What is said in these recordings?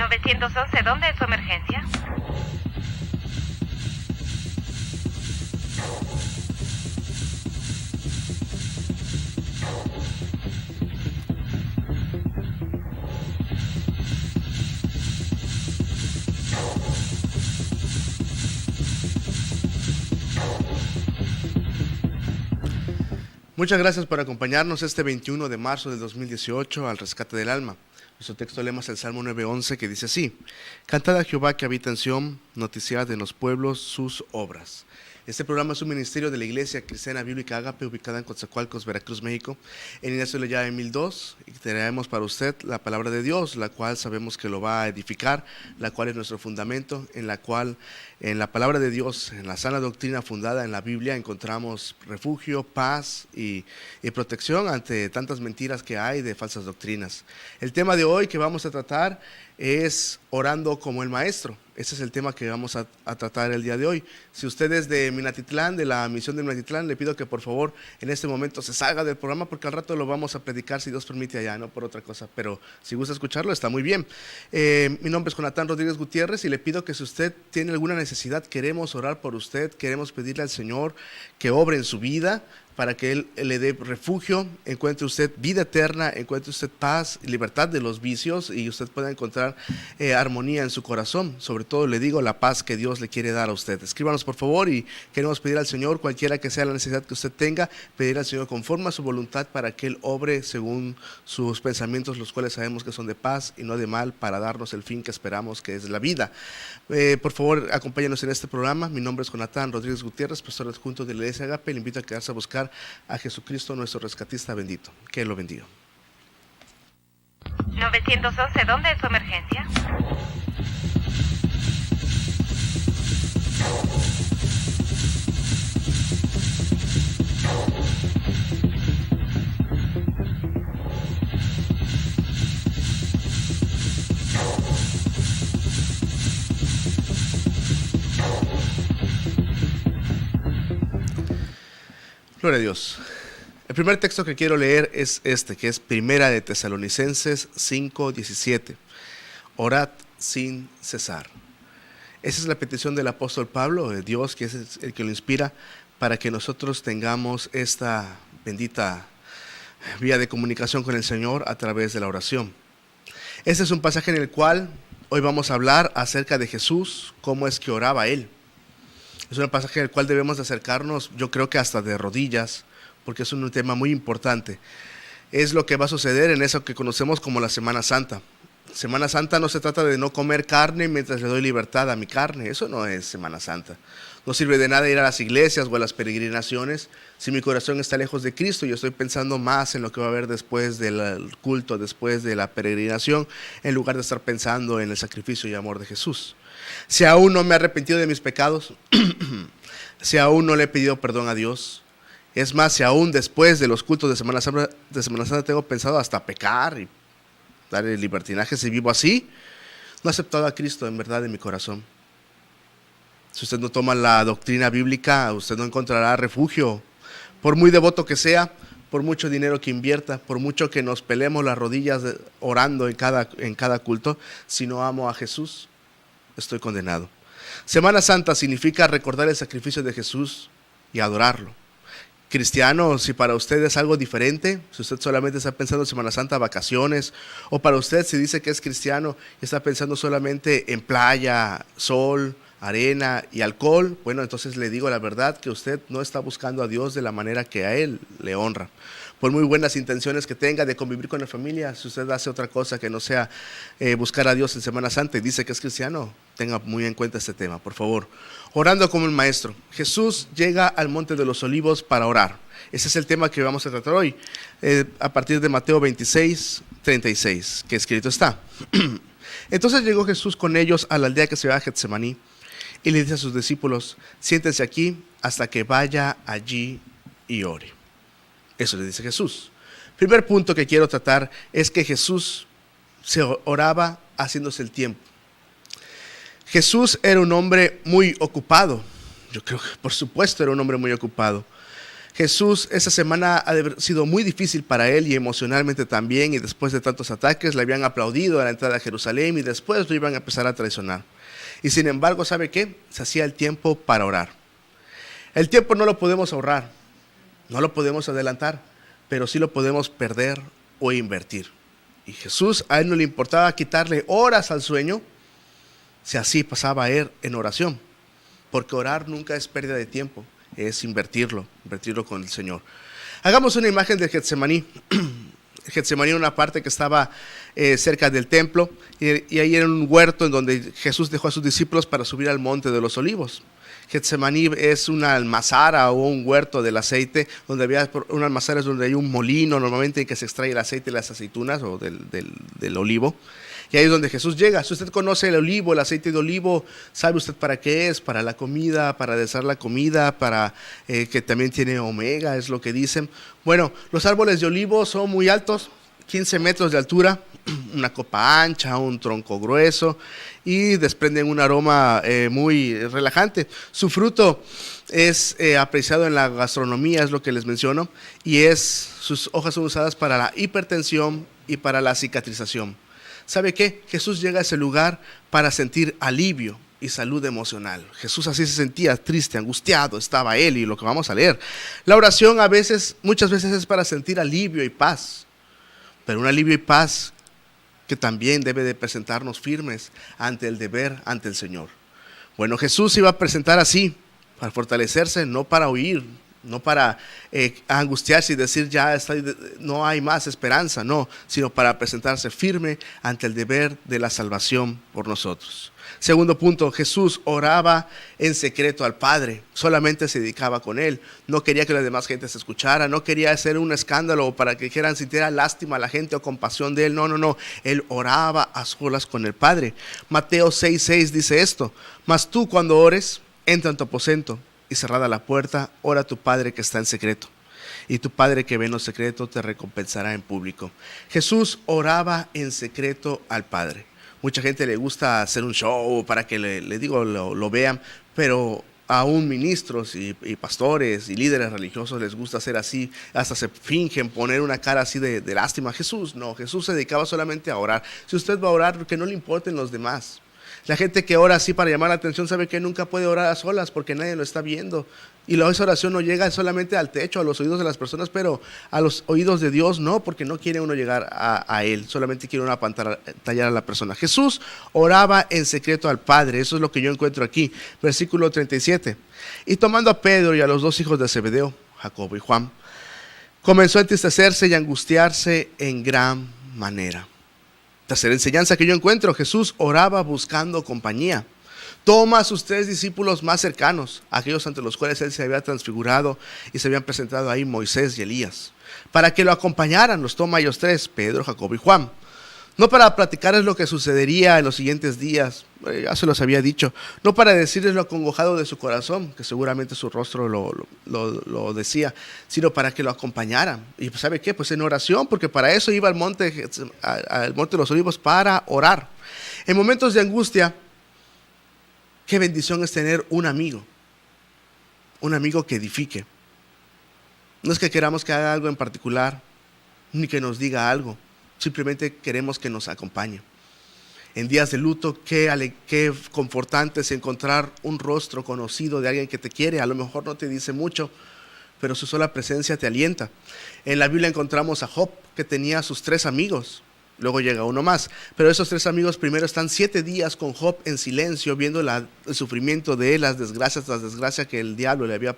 911, ¿dónde es su emergencia? Muchas gracias por acompañarnos este 21 de marzo del 2018 al Rescate del Alma. Nuestro texto leemos el Salmo 9:11 que dice así: Cantad a Jehová que habita en Sión, noticiad en los pueblos sus obras. Este programa es un ministerio de la Iglesia Cristiana Bíblica Ágape, ubicada en Coatzacoalcos, Veracruz, México. En Ignacio le llama 1002 y traemos para usted la palabra de Dios, la cual sabemos que lo va a edificar, la cual es nuestro fundamento, en la cual en la palabra de Dios, en la sana doctrina fundada en la Biblia, encontramos refugio, paz y protección ante tantas mentiras que hay de falsas doctrinas. El tema de hoy que vamos a tratar es orando como el maestro. Ese es el tema que vamos a tratar el día de hoy. Si usted es de Minatitlán, de la misión de Minatitlán, le pido que por favor en este momento se salga del programa, porque al rato lo vamos a predicar, si Dios permite, allá, no por otra cosa, pero si gusta escucharlo está muy bien. Mi nombre es Jonathan Rodríguez Gutiérrez y le pido que si usted tiene alguna necesidad, queremos orar por usted, queremos pedirle al Señor que obre en su vida, para que Él le dé refugio, encuentre usted vida eterna, encuentre usted paz y libertad de los vicios y usted pueda encontrar armonía en su corazón. Sobre todo le digo, la paz que Dios le quiere dar a usted. Escríbanos por favor y queremos pedir al Señor, cualquiera que sea la necesidad que usted tenga, pedir al Señor conforme a su voluntad para que Él obre según sus pensamientos, los cuales sabemos que son de paz y no de mal, para darnos el fin que esperamos, que es la vida. Por favor, acompáñanos en este programa. Mi nombre es Jonathan Rodríguez Gutiérrez, pastor adjunto de la Iglesia Ágape. Le invito a quedarse a buscar a Jesucristo, nuestro rescatista bendito. Que Él lo bendiga. 911, ¿dónde es su emergencia? Gloria a Dios. El primer texto que quiero leer es este, que es Primera de Tesalonicenses 5:17. Orad sin cesar. Esa es la petición del apóstol Pablo, de Dios, que es el que lo inspira para que nosotros tengamos esta bendita vía de comunicación con el Señor a través de la oración. Este es un pasaje en el cual hoy vamos a hablar acerca de Jesús, cómo es que oraba Él. Es un pasaje al cual debemos de acercarnos, yo creo que hasta de rodillas, porque es un tema muy importante. Es lo que va a suceder en eso que conocemos como la Semana Santa. Semana Santa no se trata de no comer carne mientras le doy libertad a mi carne. Eso no es Semana Santa. No sirve de nada ir a las iglesias o a las peregrinaciones si mi corazón está lejos de Cristo. Yo estoy pensando más en lo que va a haber después del culto, después de la peregrinación, en lugar de estar pensando en el sacrificio y amor de Jesús. Si aún no me he arrepentido de mis pecados, si aún no le he pedido perdón a Dios, es más, si aún después de los cultos de Semana Santa tengo pensado hasta pecar y darle libertinaje si vivo así, no he aceptado a Cristo en verdad en mi corazón. Si usted no toma la doctrina bíblica, usted no encontrará refugio. Por muy devoto que sea, por mucho dinero que invierta, por mucho que nos peleemos las rodillas orando en cada culto, si no amo a Jesús, estoy condenado. Semana Santa significa recordar el sacrificio de Jesús y adorarlo. Cristiano, si para usted es algo diferente, si usted solamente está pensando en Semana Santa, vacaciones, o para usted si dice que es cristiano y está pensando solamente en playa, sol, arena y alcohol, bueno, entonces le digo la verdad, que usted no está buscando a Dios de la manera que a Él le honra. Por muy buenas intenciones que tenga de convivir con la familia, si usted hace otra cosa que no sea buscar a Dios en Semana Santa y dice que es cristiano, tenga muy en cuenta este tema, por favor. Orando como el maestro. Jesús llega al Monte de los Olivos para orar. Ese es el tema que vamos a tratar hoy, a partir de Mateo 26:36, que escrito está. Entonces llegó Jesús con ellos a la aldea que se llama Getsemaní y le dice a sus discípulos: siéntense aquí hasta que vaya allí y ore. Eso le dice Jesús. Primer punto que quiero tratar es que Jesús se oraba haciéndose el tiempo. Jesús era un hombre muy ocupado. Yo creo que por supuesto era un hombre muy ocupado. Jesús, esa semana ha de haber sido muy difícil para él y emocionalmente también, y después de tantos ataques le habían aplaudido a la entrada a Jerusalén y después lo iban a empezar a traicionar. Y sin embargo, ¿sabe qué? Se hacía el tiempo para orar. El tiempo no lo podemos ahorrar, no lo podemos adelantar, pero sí lo podemos perder o invertir. Y Jesús, a él no le importaba quitarle horas al sueño, si así pasaba a él en oración, porque orar nunca es pérdida de tiempo. Es invertirlo con el Señor. Hagamos una imagen de Getsemaní. Getsemaní era una parte que estaba cerca del templo y ahí era un huerto en donde Jesús dejó a sus discípulos para subir al monte de los olivos. Getsemaní es una almazara o un huerto del aceite, donde había una almazara es donde hay un molino normalmente en que se extrae el aceite de las aceitunas o del olivo. Y ahí es donde Jesús llega. Si usted conoce el olivo, el aceite de olivo, ¿sabe usted para qué es? Para la comida, para aderezar la comida, para que también tiene omega, es lo que dicen. Bueno, los árboles de olivo son muy altos, 15 metros de altura, una copa ancha, un tronco grueso y desprenden un aroma muy relajante. Su fruto es apreciado en la gastronomía, es lo que les menciono, y sus hojas son usadas para la hipertensión y para la cicatrización. ¿Sabe qué? Jesús llega a ese lugar para sentir alivio y salud emocional. Jesús así se sentía, triste, angustiado, estaba él, y lo que vamos a leer. La oración muchas veces es para sentir alivio y paz, pero un alivio y paz que también debe de presentarnos firmes ante el deber, ante el Señor. Bueno, Jesús se iba a presentar así, para fortalecerse, no para huir, no para angustiarse y decir no hay más esperanza, no, sino para presentarse firme ante el deber de la salvación por nosotros. Segundo punto, Jesús oraba en secreto al Padre, solamente se dedicaba con Él, no quería que la demás gente se escuchara, no quería hacer un escándalo para que sintiera lástima a la gente o compasión de Él, no, Él oraba a solas con el Padre. Mateo 6:6 dice esto: mas tú cuando ores, entra en tu aposento y cerrada la puerta, ora a tu Padre que está en secreto, y tu Padre que ve en lo secreto te recompensará en público. Jesús oraba en secreto al Padre. Mucha gente le gusta hacer un show para que lo vean, pero aún ministros y pastores y líderes religiosos les gusta hacer así, hasta se fingen poner una cara así de lástima. Jesús se dedicaba solamente a orar. Si usted va a orar, que no le importen los demás. La gente que ora así para llamar la atención sabe que nunca puede orar a solas porque nadie lo está viendo. Y esa oración no llega solamente al techo, a los oídos de las personas, pero a los oídos de Dios no, porque no quiere uno llegar a Él, solamente quiere uno apantallar a la persona. Jesús oraba en secreto al Padre, eso es lo que yo encuentro aquí. Versículo 37. Y tomando a Pedro y a los dos hijos de Zebedeo, Jacobo y Juan, comenzó a entristecerse y angustiarse en gran manera. Tercera enseñanza que yo encuentro: Jesús oraba buscando compañía. Toma a sus 3 discípulos más cercanos, aquellos ante los cuales él se había transfigurado y se habían presentado ahí Moisés y Elías, para que lo acompañaran. Los toma a ellos 3, Pedro, Jacobo y Juan. No para platicarles lo que sucedería en los siguientes días, ya se los había dicho. No para decirles lo acongojado de su corazón, que seguramente su rostro lo decía, sino para que lo acompañaran. Y ¿sabe qué? Pues en oración, porque para eso iba al monte de los Olivos, para orar. En momentos de angustia, qué bendición es tener un amigo que edifique. No es que queramos que haga algo en particular, ni que nos diga algo. Simplemente queremos que nos acompañe. En días de luto, qué confortante es encontrar un rostro conocido de alguien que te quiere. A lo mejor no te dice mucho, pero su sola presencia te alienta. En la Biblia encontramos a Job, que tenía a sus 3 amigos. Luego llega uno más, pero esos 3 amigos primero están 7 días con Job en silencio, viendo el sufrimiento de él, las desgracias tras desgracia que el diablo le había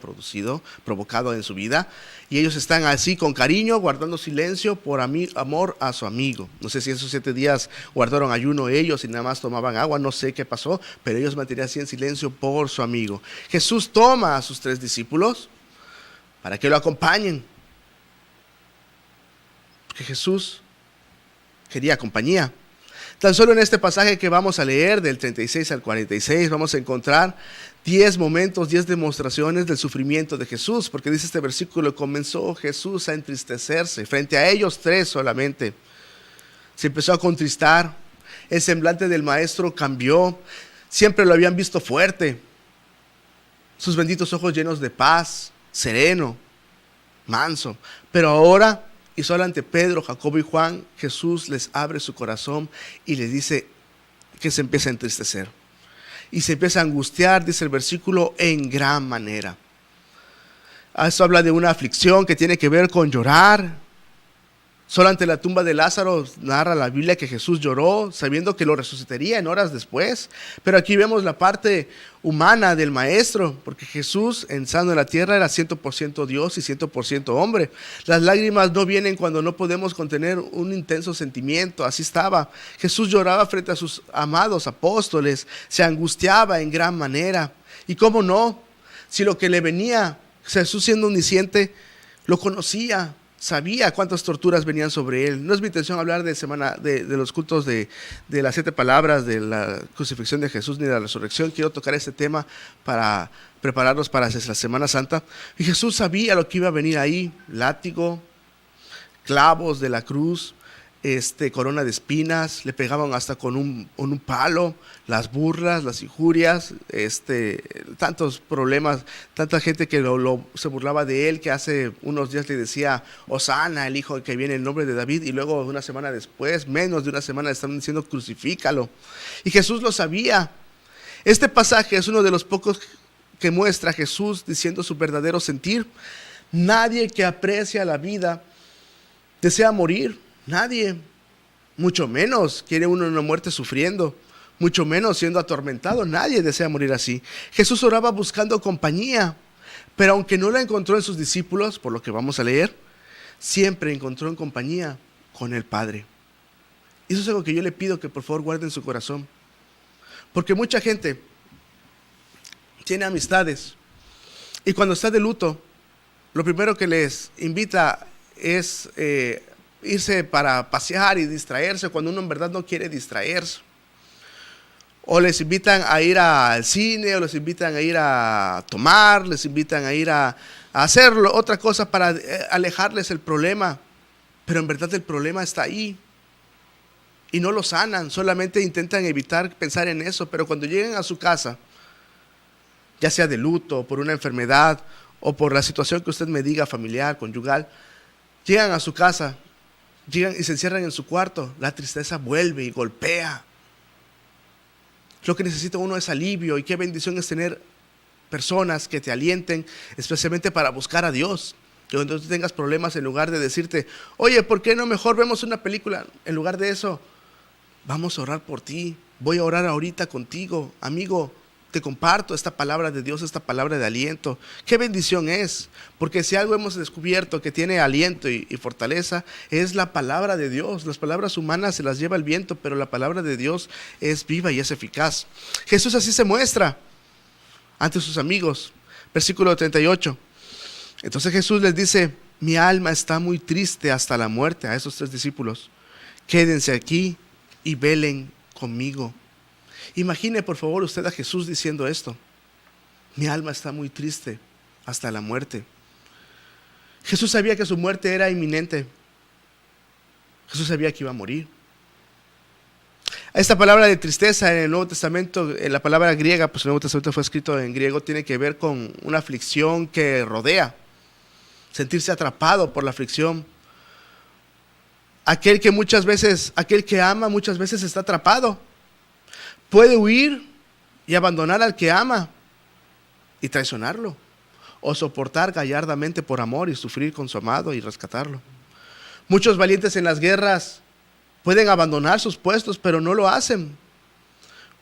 provocado en su vida, y ellos están así con cariño, guardando silencio por amor a su amigo. No sé si esos 7 días guardaron ayuno ellos y nada más tomaban agua, no sé qué pasó, pero ellos mantenían así en silencio por su amigo. Jesús toma a sus 3 discípulos para que lo acompañen, porque Jesús quería compañía. Tan solo en este pasaje que vamos a leer, del 36 al 46, vamos a encontrar 10 momentos, 10 demostraciones del sufrimiento de Jesús, porque dice este versículo: comenzó Jesús a entristecerse. Frente a ellos 3 solamente se empezó a contristar. El semblante del maestro cambió. Siempre lo habían visto fuerte, sus benditos ojos llenos de paz, sereno, manso. Pero ahora, y solo ante Pedro, Jacobo y Juan, Jesús les abre su corazón y les dice que se empieza a entristecer. Y se empieza a angustiar, dice el versículo, en gran manera. Esto habla de una aflicción que tiene que ver con llorar. Solo ante la tumba de Lázaro narra la Biblia que Jesús lloró, sabiendo que lo resucitaría en horas después. Pero aquí vemos la parte humana del maestro, porque Jesús, estando en la tierra, era 100% Dios y 100% hombre. Las lágrimas no vienen cuando no podemos contener un intenso sentimiento. Así estaba. Jesús lloraba frente a sus amados apóstoles, se angustiaba en gran manera. ¿Y cómo no? Si lo que le venía, Jesús siendo omnisciente, lo conocía. Sabía cuántas torturas venían sobre él. No es mi intención hablar de los cultos de las 7 palabras, de la crucifixión de Jesús, ni de la resurrección. Quiero tocar este tema para prepararnos para la Semana Santa. Y Jesús sabía lo que iba a venir ahí: látigo, clavos de la cruz, corona de espinas, le pegaban hasta con un palo, las burlas, las injurias, tantos problemas, tanta gente que se burlaba de él, que hace unos días le decía Hosana, el hijo que viene en nombre de David, y luego una semana después, menos de una semana, le estaban diciendo crucifícalo. Y Jesús lo sabía. Este pasaje es uno de los pocos que muestra a Jesús diciendo su verdadero sentir. Nadie que aprecia la vida desea morir. Nadie, mucho menos quiere uno una muerte sufriendo, mucho menos siendo atormentado. Nadie desea morir así. Jesús oraba buscando compañía, pero aunque no la encontró en sus discípulos, por lo que vamos a leer, siempre encontró en compañía con el Padre. Y eso es algo que yo le pido que por favor guarden en su corazón, porque mucha gente tiene amistades y cuando está de luto, lo primero que les invita es irse para pasear y distraerse, cuando uno en verdad no quiere distraerse. O les invitan a ir al cine, o les invitan a ir a tomar, les invitan a ir a hacer otra cosa para alejarles el problema. Pero en verdad el problema está ahí y no lo sanan, solamente intentan evitar pensar en eso. Pero cuando llegan a su casa, ya sea de luto, por una enfermedad o por la situación que usted me diga, familiar, conyugal, llegan a su casa, llegan y se encierran en su cuarto, la tristeza vuelve y golpea. Lo que necesita uno es alivio, y qué bendición es tener personas que te alienten, especialmente para buscar a Dios. Que cuando tú tengas problemas, en lugar de decirte, oye, ¿por qué no mejor vemos una película? En lugar de eso, vamos a orar por ti, voy a orar ahorita contigo, amigo. Te comparto esta palabra de Dios, esta palabra de aliento. Qué bendición es, porque si algo hemos descubierto que tiene aliento y fortaleza, es la palabra de Dios. Las palabras humanas se las lleva el viento, pero la palabra de Dios es viva y es eficaz. Jesús así se muestra ante sus amigos. Versículo 38. Entonces Jesús les dice: mi alma está muy triste hasta la muerte. A esos 3 discípulos: quédense aquí y velen conmigo. Imagine por favor usted a Jesús diciendo esto: mi alma está muy triste hasta la muerte. Jesús sabía que su muerte era inminente. Jesús sabía que iba a morir. Esta palabra de tristeza en el Nuevo Testamento, en la palabra griega, pues el Nuevo Testamento fue escrito en griego, tiene que ver con una aflicción que rodea, sentirse atrapado por la aflicción. Aquel que ama muchas veces está atrapado. Puede huir y abandonar al que ama y traicionarlo, o soportar gallardamente por amor y sufrir con su amado y rescatarlo. Muchos valientes en las guerras pueden abandonar sus puestos, pero no lo hacen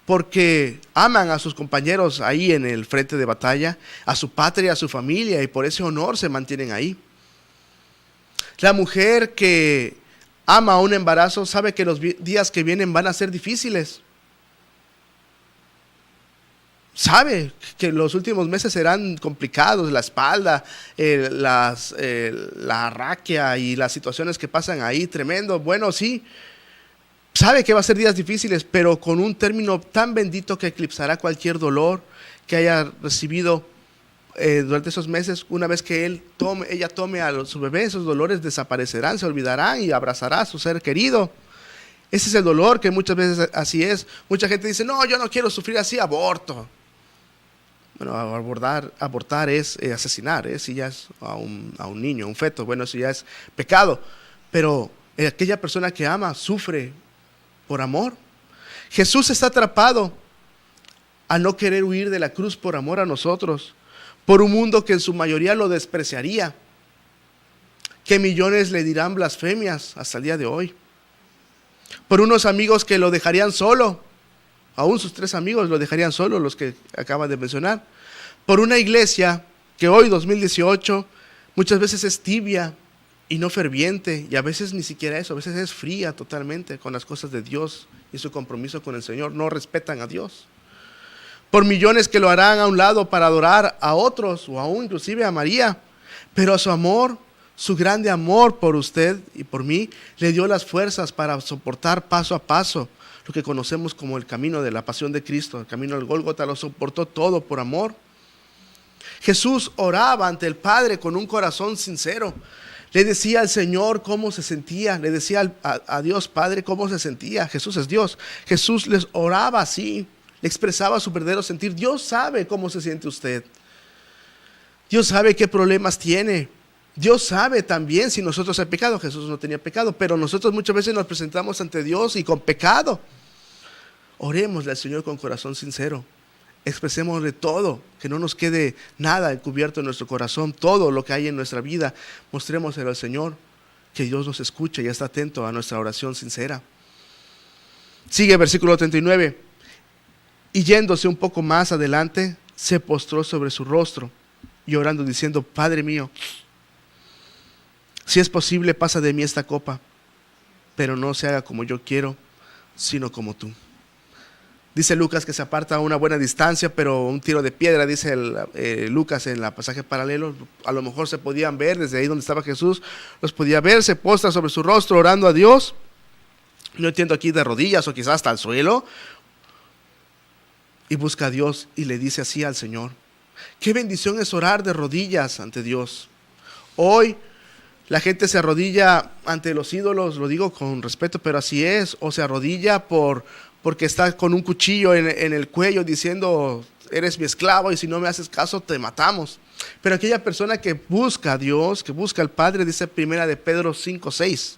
porque aman a sus compañeros ahí en el frente de batalla, a su patria, a su familia, y por ese honor se mantienen ahí. La mujer que ama a un embarazo sabe que los días que vienen van a ser difíciles. Sabe que los últimos meses serán complicados, la espalda, la raquia y las situaciones que pasan ahí, tremendo. Bueno, sí, sabe que va a ser días difíciles, pero con un término tan bendito que eclipsará cualquier dolor que haya recibido durante esos meses. Una vez que ella tome a su bebé, esos dolores desaparecerán, se olvidarán y abrazará a su ser querido. Ese es el dolor, que muchas veces así es. Mucha gente dice: no, yo no quiero sufrir así, aborto. Bueno, abortar es asesinar, si ya es a un niño, a un feto, bueno, eso ya es pecado. Pero aquella persona que ama sufre por amor. Jesús está atrapado a no querer huir de la cruz por amor a nosotros, por un mundo que en su mayoría lo despreciaría, que millones le dirán blasfemias hasta el día de hoy, por unos amigos que lo dejarían solo. Aún sus 3 amigos lo dejarían solo, los que acaba de mencionar. Por una iglesia que hoy, 2018, muchas veces es tibia y no ferviente. Y a veces ni siquiera eso, a veces es fría totalmente con las cosas de Dios y su compromiso con el Señor. No respetan a Dios. Por millones que lo harán a un lado para adorar a otros o aún inclusive a María. Pero a su amor, su grande amor por usted y por mí, le dio las fuerzas para soportar paso a paso lo que conocemos como el camino de la pasión de Cristo, el camino al Gólgota. Lo soportó todo por amor. Jesús oraba ante el Padre con un corazón sincero. Le decía al Señor cómo se sentía, le decía a Dios Padre cómo se sentía. Jesús es Dios. Jesús les oraba así, le expresaba su verdadero sentir. Dios sabe cómo se siente usted. Dios sabe qué problemas tiene. Dios sabe también si nosotros hay pecado. Jesús no tenía pecado, pero nosotros muchas veces nos presentamos ante Dios y con pecado. Orémosle al Señor con corazón sincero. Expresémosle todo, que no nos quede nada encubierto en nuestro corazón, todo lo que hay en nuestra vida. Mostrémosle al Señor que Dios nos escucha y está atento a nuestra oración sincera. Sigue versículo 39. Y yéndose un poco más adelante, se postró sobre su rostro y orando diciendo: Padre mío, si es posible, pasa de mí esta copa, pero no se haga como yo quiero, sino como tú. Dice Lucas que se aparta a una buena distancia, pero un tiro de piedra, dice Lucas en el pasaje paralelo. A lo mejor se podían ver desde ahí donde estaba Jesús, los podía ver, se postra sobre su rostro orando a Dios. No entiendo aquí de rodillas o quizás hasta el suelo. Y busca a Dios y le dice así al Señor. Qué bendición es orar de rodillas ante Dios. Hoy la gente se arrodilla ante los ídolos, lo digo con respeto, pero así es, o se arrodilla porque está con un cuchillo en el cuello diciendo: eres mi esclavo y si no me haces caso te matamos. Pero aquella persona que busca a Dios, que busca al Padre, dice primera de Pedro 5:6,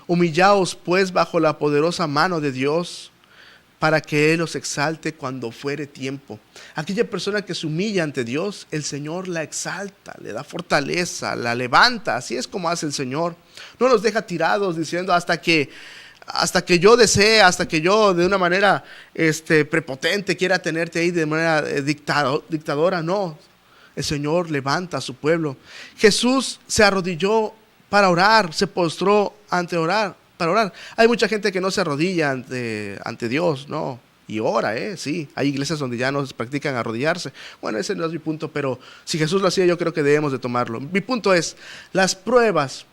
humillaos pues bajo la poderosa mano de Dios, para que Él os exalte cuando fuere tiempo. Aquella persona que se humilla ante Dios, el Señor la exalta, le da fortaleza, la levanta. Así es como hace el Señor. No nos deja tirados diciendo hasta que yo desee, hasta que yo de una manera prepotente quiera tenerte ahí de manera dictadora. No, el Señor levanta a su pueblo. Jesús se arrodilló para orar, se postró para orar. Hay mucha gente que no se arrodilla ante Dios, no, y ora, sí. Hay iglesias donde ya no practican arrodillarse. Bueno, ese no es mi punto, pero si Jesús lo hacía, yo creo que debemos de tomarlo. Mi punto es, las pruebas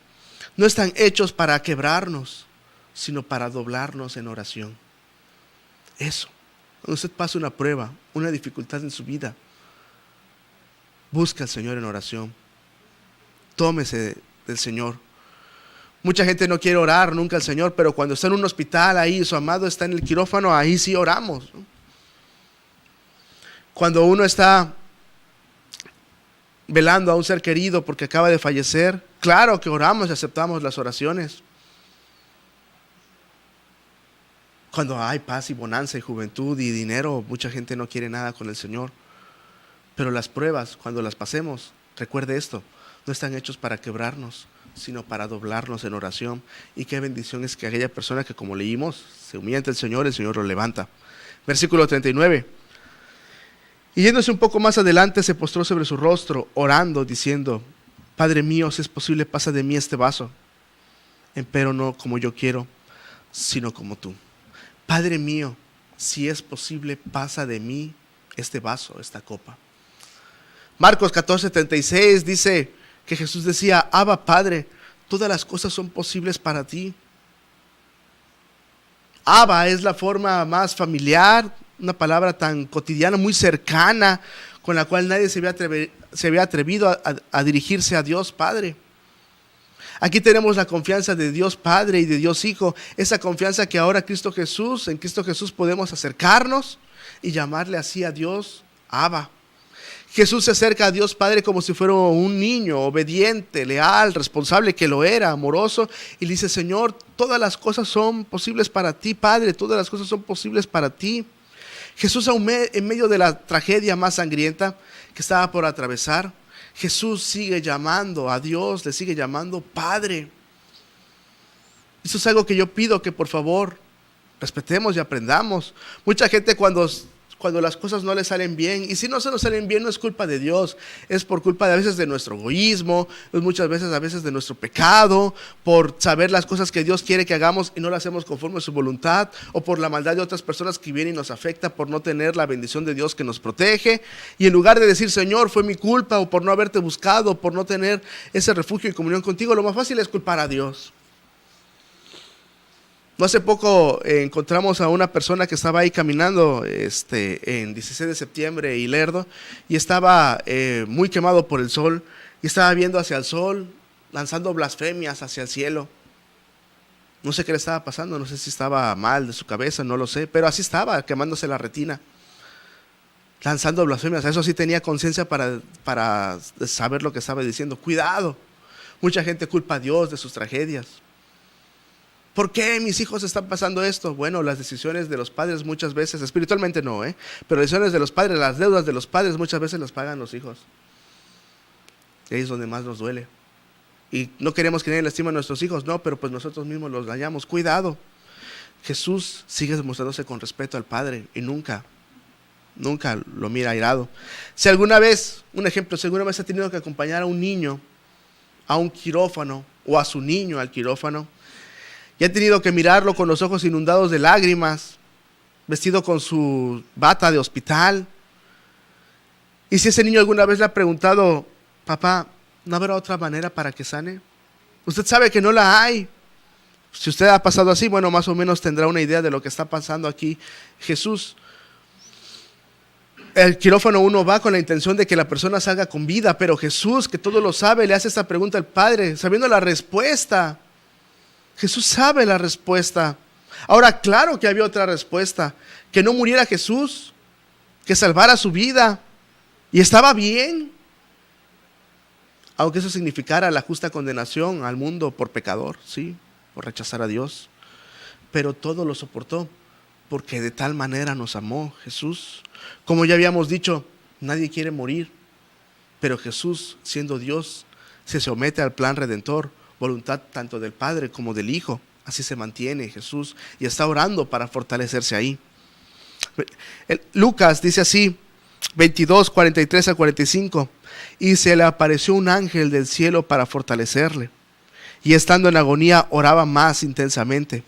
no están hechos para quebrarnos, sino para doblarnos en oración. Eso, cuando usted pasa una prueba, una dificultad en su vida, busca al Señor en oración. Tómese del Señor. Mucha gente no quiere orar nunca al Señor, pero cuando está en un hospital ahí, su amado está en el quirófano, ahí sí oramos, ¿no? Cuando uno está velando a un ser querido porque acaba de fallecer, claro que oramos y aceptamos las oraciones. Cuando hay paz y bonanza y juventud y dinero, mucha gente no quiere nada con el Señor. Pero las pruebas, cuando las pasemos, recuerde esto, no están hechos para quebrarnos, sino para doblarnos en oración. Y qué bendición es que aquella persona que, como leímos, se humilla ante el Señor lo levanta. Versículo 39. Y yéndose un poco más adelante, se postró sobre su rostro, orando, diciendo: Padre mío, si es posible, pasa de mí este vaso, empero no como yo quiero, sino como tú. Padre mío, si es posible, pasa de mí este vaso, esta copa. Marcos 14:36 dice que Jesús decía: Abba, Padre, todas las cosas son posibles para ti. Abba es la forma más familiar, una palabra tan cotidiana, muy cercana, con la cual nadie se había atrevido a dirigirse a Dios Padre. Aquí tenemos la confianza de Dios Padre y de Dios Hijo, esa confianza que ahora en Cristo Jesús podemos acercarnos y llamarle así a Dios, Abba. Jesús se acerca a Dios Padre como si fuera un niño, obediente, leal, responsable, que lo era, amoroso, y le dice: Señor, todas las cosas son posibles para ti, Padre, todas las cosas son posibles para ti. Jesús, en medio de la tragedia más sangrienta que estaba por atravesar, Jesús sigue llamando a Dios, le sigue llamando Padre. Eso es algo que yo pido que por favor respetemos y aprendamos. Mucha gente cuando las cosas no le salen bien, y si no se nos salen bien, no es culpa de Dios, es por culpa a veces de nuestro egoísmo, es muchas veces a veces de nuestro pecado, por saber las cosas que Dios quiere que hagamos y no las hacemos conforme a su voluntad, o por la maldad de otras personas que vienen y nos afecta, por no tener la bendición de Dios que nos protege. Y en lugar de decir: Señor, fue mi culpa, o por no haberte buscado, por no tener ese refugio y comunión contigo, lo más fácil es culpar a Dios. No hace poco encontramos a una persona que estaba ahí caminando en 16 de septiembre y Lerdo, y estaba muy quemado por el sol, y estaba viendo hacia el sol, lanzando blasfemias hacia el cielo. No sé qué le estaba pasando, no sé si estaba mal de su cabeza, no lo sé, pero así estaba, quemándose la retina, lanzando blasfemias. Eso sí tenía conciencia para saber lo que estaba diciendo. Cuidado, mucha gente culpa a Dios de sus tragedias. ¿Por qué mis hijos están pasando esto? Bueno, las decisiones de los padres muchas veces, espiritualmente no, pero las decisiones de los padres, las deudas de los padres muchas veces las pagan los hijos. Y ahí es donde más nos duele. Y no queremos que nadie lastime a nuestros hijos, no, pero pues nosotros mismos los dañamos. Cuidado. Jesús sigue demostrándose con respeto al Padre y nunca lo mira airado. Si alguna vez, un ejemplo, si alguna vez ha tenido que acompañar a un niño a un quirófano, o a su niño al quirófano, y ha tenido que mirarlo con los ojos inundados de lágrimas, vestido con su bata de hospital. Y si ese niño alguna vez le ha preguntado: papá, ¿no habrá otra manera para que sane? Usted sabe que no la hay. Si usted ha pasado así, bueno, más o menos tendrá una idea de lo que está pasando aquí Jesús. El quirófano uno va con la intención de que la persona salga con vida, pero Jesús, que todo lo sabe, le hace esta pregunta al Padre, sabiendo la respuesta. Jesús sabe la respuesta. Ahora, claro que había otra respuesta: que no muriera Jesús, que salvara su vida, y estaba bien, aunque eso significara la justa condenación al mundo por pecador, sí, por rechazar a Dios. Pero todo lo soportó, porque de tal manera nos amó Jesús. Como ya habíamos dicho, nadie quiere morir, pero Jesús, siendo Dios, se somete al plan redentor, voluntad tanto del Padre como del Hijo. Así se mantiene Jesús y está orando para fortalecerse ahí. Lucas dice así, 22, 43 a 45: y se le apareció un ángel del cielo para fortalecerle, y estando en agonía oraba más intensamente,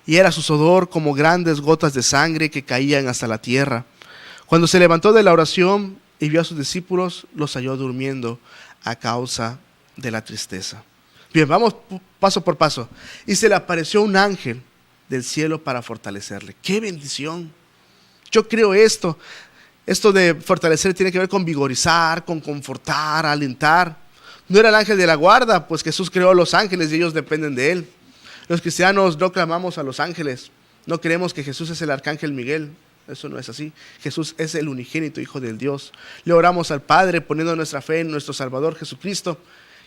y era su sudor como grandes gotas de sangre que caían hasta la tierra. Cuando se levantó de la oración y vio a sus discípulos, los halló durmiendo a causa de la tristeza. Bien, vamos paso por paso. Y se le apareció un ángel del cielo para fortalecerle. ¡Qué bendición! Yo creo esto de fortalecer tiene que ver con vigorizar, con confortar, alentar. No era el ángel de la guarda, pues Jesús creó a los ángeles y ellos dependen de él. Los cristianos no clamamos a los ángeles, no creemos que Jesús es el arcángel Miguel. Eso no es así. Jesús es el unigénito Hijo del Dios. Le oramos al Padre poniendo nuestra fe en nuestro Salvador Jesucristo,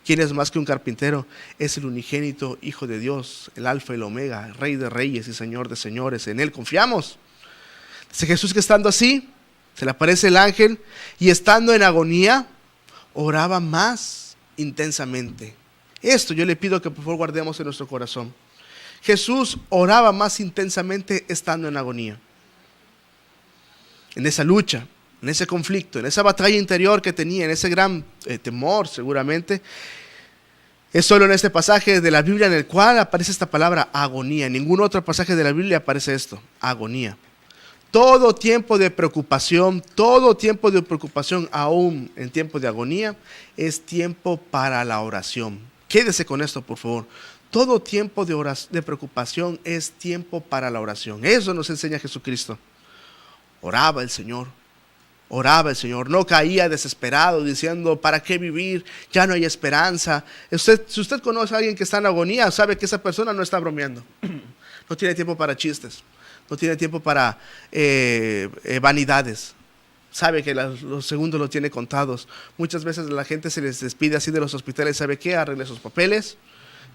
quien es más que un carpintero, es el unigénito Hijo de Dios, el Alfa y el Omega, Rey de Reyes y Señor de Señores. En Él confiamos. Dice Jesús que estando así, se le aparece el ángel, y estando en agonía, oraba más intensamente. Esto yo le pido que por favor guardemos en nuestro corazón. Jesús oraba más intensamente estando en agonía. En esa lucha, en ese conflicto, en esa batalla interior que tenía, en ese gran temor seguramente. Es solo en este pasaje de la Biblia en el cual aparece esta palabra agonía. En ningún otro pasaje de la Biblia aparece esto, agonía. Todo tiempo de preocupación, aún en tiempo de agonía, es tiempo para la oración. Quédese con esto, por favor. Todo tiempo de preocupación es tiempo para la oración. Eso nos enseña Jesucristo. Oraba el Señor, no caía desesperado diciendo: ¿para qué vivir? Ya no hay esperanza. Si usted conoce a alguien que está en agonía, sabe que esa persona no está bromeando. No tiene tiempo para chistes, no tiene tiempo para vanidades. sabe que los segundos los tiene contados. Muchas veces la gente se les despide así de los hospitales, ¿sabe qué? Arregle sus papeles,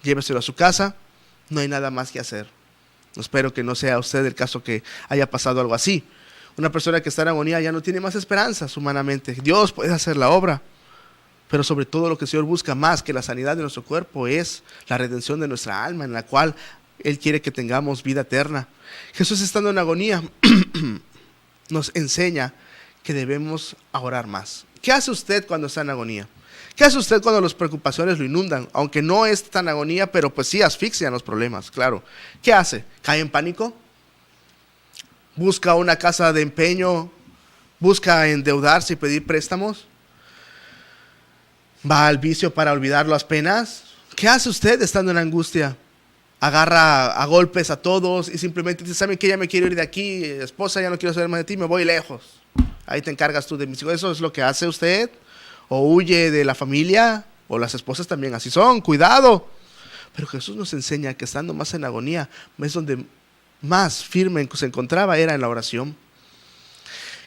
lléveselo a su casa, no hay nada más que hacer. Espero que no sea usted el caso que haya pasado algo así. Una persona que está en agonía ya no tiene más esperanzas humanamente. Dios puede hacer la obra, pero sobre todo lo que el Señor busca más que la sanidad de nuestro cuerpo es la redención de nuestra alma, en la cual Él quiere que tengamos vida eterna. Jesús, estando en agonía, nos enseña que debemos orar más. ¿Qué hace usted cuando está en agonía? ¿Qué hace usted cuando las preocupaciones lo inundan? Aunque no es tan agonía, pero pues sí asfixian los problemas, claro. ¿Qué hace? ¿Cae en pánico? ¿Busca una casa de empeño? ¿Busca endeudarse y pedir préstamos? ¿Va al vicio para olvidar las penas? ¿Qué hace usted estando en angustia? Agarra a golpes a todos y simplemente dice, ¿saben qué? Ya me quiero ir de aquí, esposa, ya no quiero saber más de ti, me voy lejos. Ahí te encargas tú de mis hijos. ¿Eso es lo que hace usted? ¿O huye de la familia? O las esposas también así son, cuidado. Pero Jesús nos enseña que estando más en agonía, es donde más firme se encontraba, era en la oración.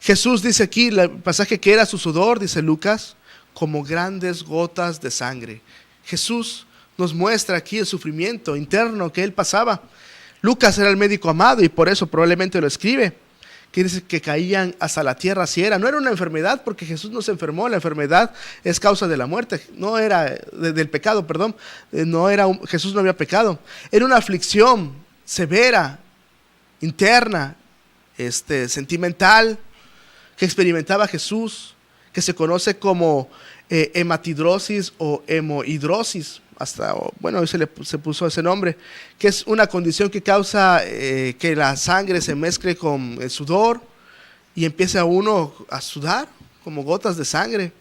Jesús dice aquí, el pasaje que era su sudor, dice Lucas, como grandes gotas de sangre. Jesús nos muestra aquí el sufrimiento interno que él pasaba. Lucas era el médico amado y por eso probablemente lo escribe, que dice que caían hasta la tierra si era. No era una enfermedad porque Jesús no se enfermó, la enfermedad es causa de la muerte, no era del pecado, perdón, Jesús no había pecado. Era una aflicción severa, interna, sentimental, que experimentaba Jesús, que se conoce como hematidrosis o hemohidrosis. Hoy se puso ese nombre, que es una condición que causa que la sangre se mezcle con el sudor y empiece a uno a sudar como gotas de sangre,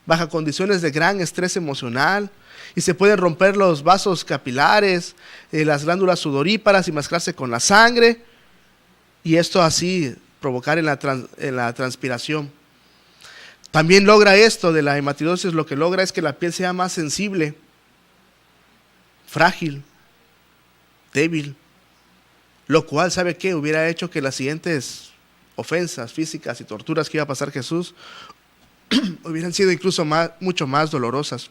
bajo condiciones de gran estrés emocional, y se pueden romper los vasos capilares, las glándulas sudoríparas y mezclarse con la sangre, y esto así provocar en la transpiración. También logra esto de la hematidosis, lo que logra es que la piel sea más sensible, frágil, débil, lo cual, ¿sabe qué? Hubiera hecho que las siguientes ofensas físicas y torturas que iba a pasar Jesús hubieran sido incluso mucho más dolorosas.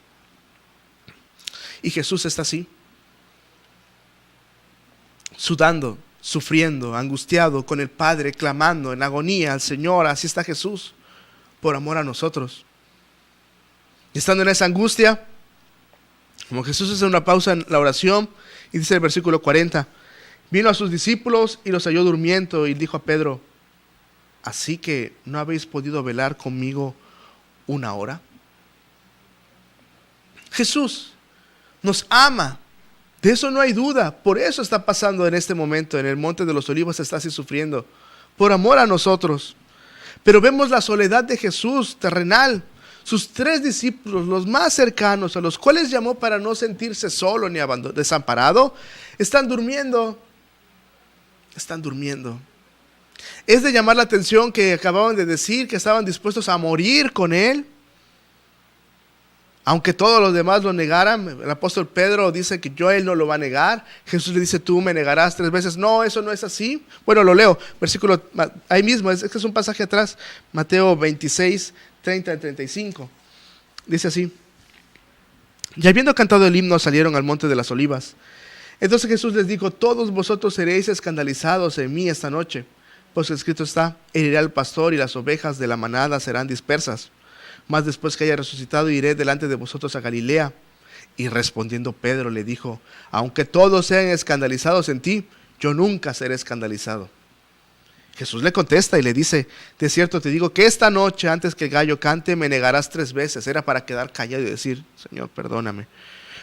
Y Jesús está así, sudando, sufriendo, angustiado con el Padre, clamando en agonía al Señor. Así está Jesús, por amor a nosotros. Y estando en esa angustia, como Jesús hace una pausa en la oración, y dice el versículo 40, vino a sus discípulos y los halló durmiendo, y dijo a Pedro, ¿así que no habéis podido velar conmigo una hora? Jesús nos ama, de eso no hay duda. Por eso está pasando en este momento en el Monte de los Olivos, está así sufriendo, por amor a nosotros. Pero vemos la soledad de Jesús terrenal. Sus 3 discípulos, los más cercanos, a los cuales llamó para no sentirse solo ni desamparado, están durmiendo. Están durmiendo. Es de llamar la atención que acababan de decir que estaban dispuestos a morir con él. Aunque todos los demás lo negaran, el apóstol Pedro dice que él no lo va a negar. Jesús le dice, tú me negarás 3 veces. No, eso no es así. Bueno, lo leo, versículo ahí mismo, es un pasaje atrás, Mateo 26, 30 al 35. Dice así, y habiendo cantado el himno, salieron al monte de las olivas. Entonces Jesús les dijo, todos vosotros seréis escandalizados en mí esta noche, pues escrito está, heriré al pastor y las ovejas de la manada serán dispersas. Mas después que haya resucitado, iré delante de vosotros a Galilea. Y respondiendo Pedro le dijo, aunque todos sean escandalizados en ti, yo nunca seré escandalizado. Jesús le contesta y le dice, de cierto te digo que esta noche antes que el gallo cante me negarás 3 veces. Era para quedar callado y decir, Señor, perdóname.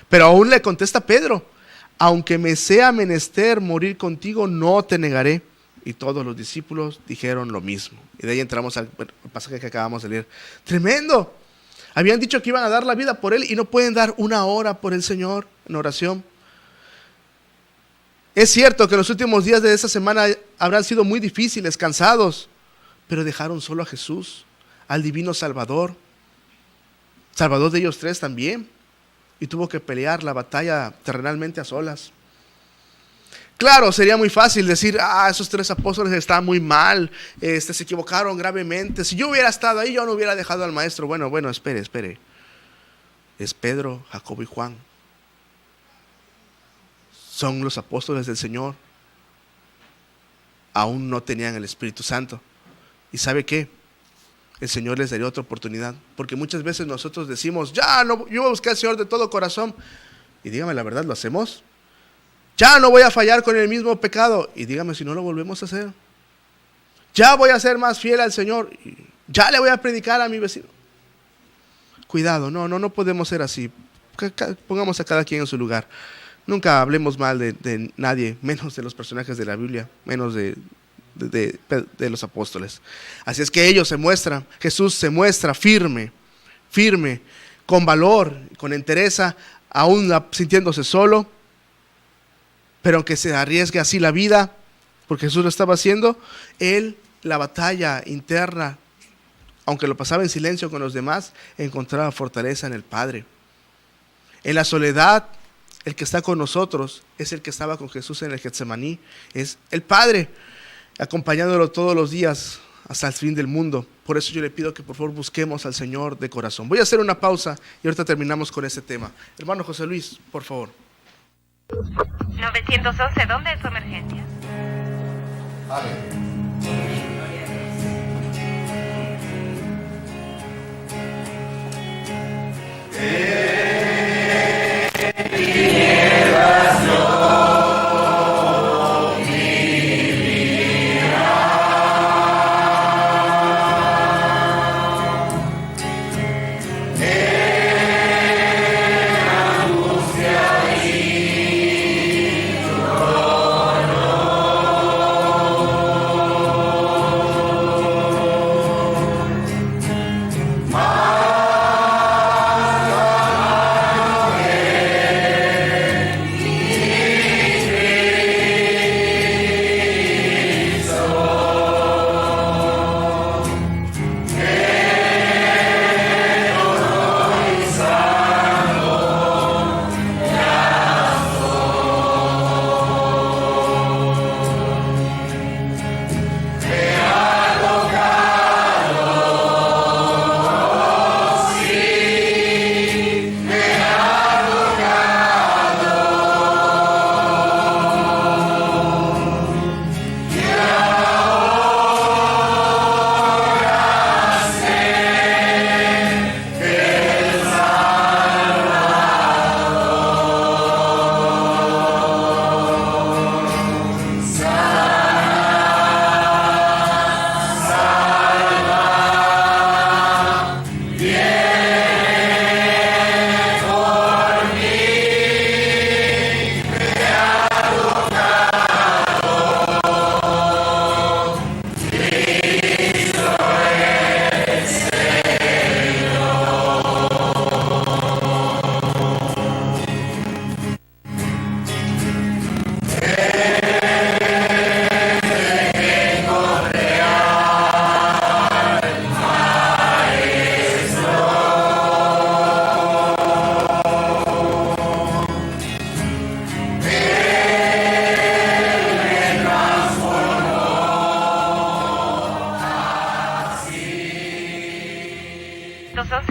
Pero aún le contesta Pedro, aunque me sea menester morir contigo, no te negaré. Y todos los discípulos dijeron lo mismo. Y de ahí entramos al pasaje que acabamos de leer. ¡Tremendo! Habían dicho que iban a dar la vida por él y no pueden dar una hora por el Señor en oración. Es cierto que los últimos días de esa semana habrán sido muy difíciles, cansados, pero dejaron solo a Jesús, al divino Salvador. Salvador de ellos 3 también. Y tuvo que pelear la batalla terrenalmente a solas. Claro, sería muy fácil decir, esos 3 apóstoles están muy mal, se equivocaron gravemente. Si yo hubiera estado ahí, yo no hubiera dejado al maestro. Bueno, espere. Es Pedro, Jacobo y Juan. Son los apóstoles del Señor. Aún no tenían el Espíritu Santo. ¿Y sabe qué? El Señor les daría otra oportunidad. Porque muchas veces nosotros decimos, yo voy a buscar al Señor de todo corazón. Y dígame la verdad, ¿lo hacemos? Ya no voy a fallar con el mismo pecado. Y dígame si no lo volvemos a hacer. Ya voy a ser más fiel al Señor. Y ya le voy a predicar a mi vecino. Cuidado, no podemos ser así. Pongamos a cada quien en su lugar. Nunca hablemos mal de nadie, menos de los personajes de la Biblia, menos de los apóstoles. Así es que Jesús se muestra firme, con valor, con entereza, aún sintiéndose solo. Pero aunque se arriesgue así la vida, porque Jesús lo estaba haciendo, él, la batalla interna, aunque lo pasaba en silencio con los demás, encontraba fortaleza en el Padre. En la soledad, el que está con nosotros es el que estaba con Jesús en el Getsemaní, es el Padre, acompañándolo todos los días hasta el fin del mundo. Por eso yo le pido que por favor busquemos al Señor de corazón. Voy a hacer una pausa y ahorita terminamos con este tema. Hermano José Luis, por favor. 911, ¿dónde es su emergencia?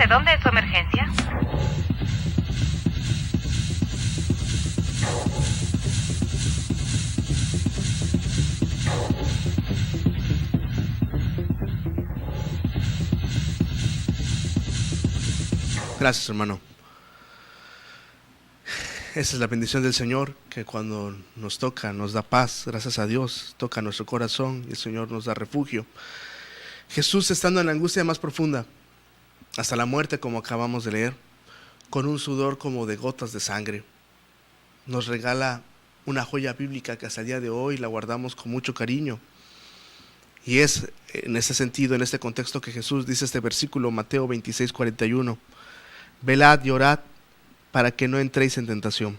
¿Dónde es su emergencia? Gracias, hermano. Esa es la bendición del Señor, que cuando nos toca, nos da paz, gracias a Dios, toca nuestro corazón y el Señor nos da refugio. Jesús, estando en la angustia más profunda, hasta la muerte, como acabamos de leer, con un sudor como de gotas de sangre, nos regala una joya bíblica que hasta el día de hoy la guardamos con mucho cariño. Y es en ese sentido, en este contexto, que Jesús dice este versículo, Mateo 26:41, velad y orad para que no entréis en tentación.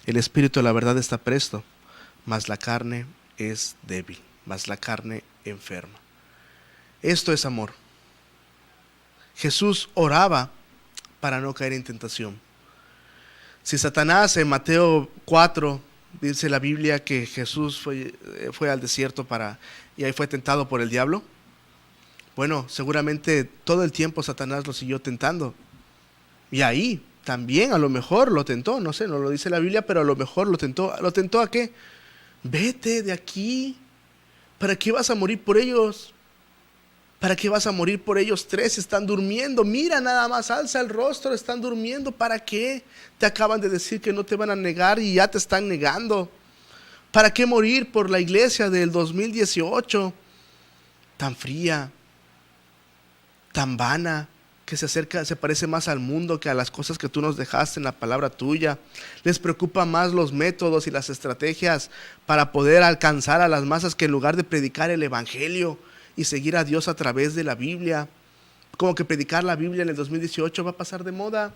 El espíritu de la verdad está presto, mas la carne es débil, mas la carne enferma. Esto es amor. Jesús oraba para no caer en tentación. Si Satanás en Mateo 4, Dice la Biblia que Jesús fue al desierto y ahí fue tentado por el diablo. Bueno, seguramente todo el tiempo Satanás lo siguió tentando. Y ahí también a lo mejor lo tentó, no sé, no lo dice la Biblia, pero a lo mejor lo tentó. ¿Lo tentó a qué? Vete de aquí. ¿Para qué vas a morir por ellos? ¿Para qué vas a morir por ellos? 3 están durmiendo. Mira nada más, alza el rostro, están durmiendo. ¿Para qué? Te acaban de decir que no te van a negar y ya te están negando. ¿Para qué morir por la iglesia del 2018? Tan fría, tan vana, que se parece más al mundo que a las cosas que tú nos dejaste en la palabra tuya. Les preocupa más los métodos y las estrategias para poder alcanzar a las masas que en lugar de predicar el evangelio y seguir a Dios a través de la Biblia. Como que predicar la Biblia en el 2018 va a pasar de moda.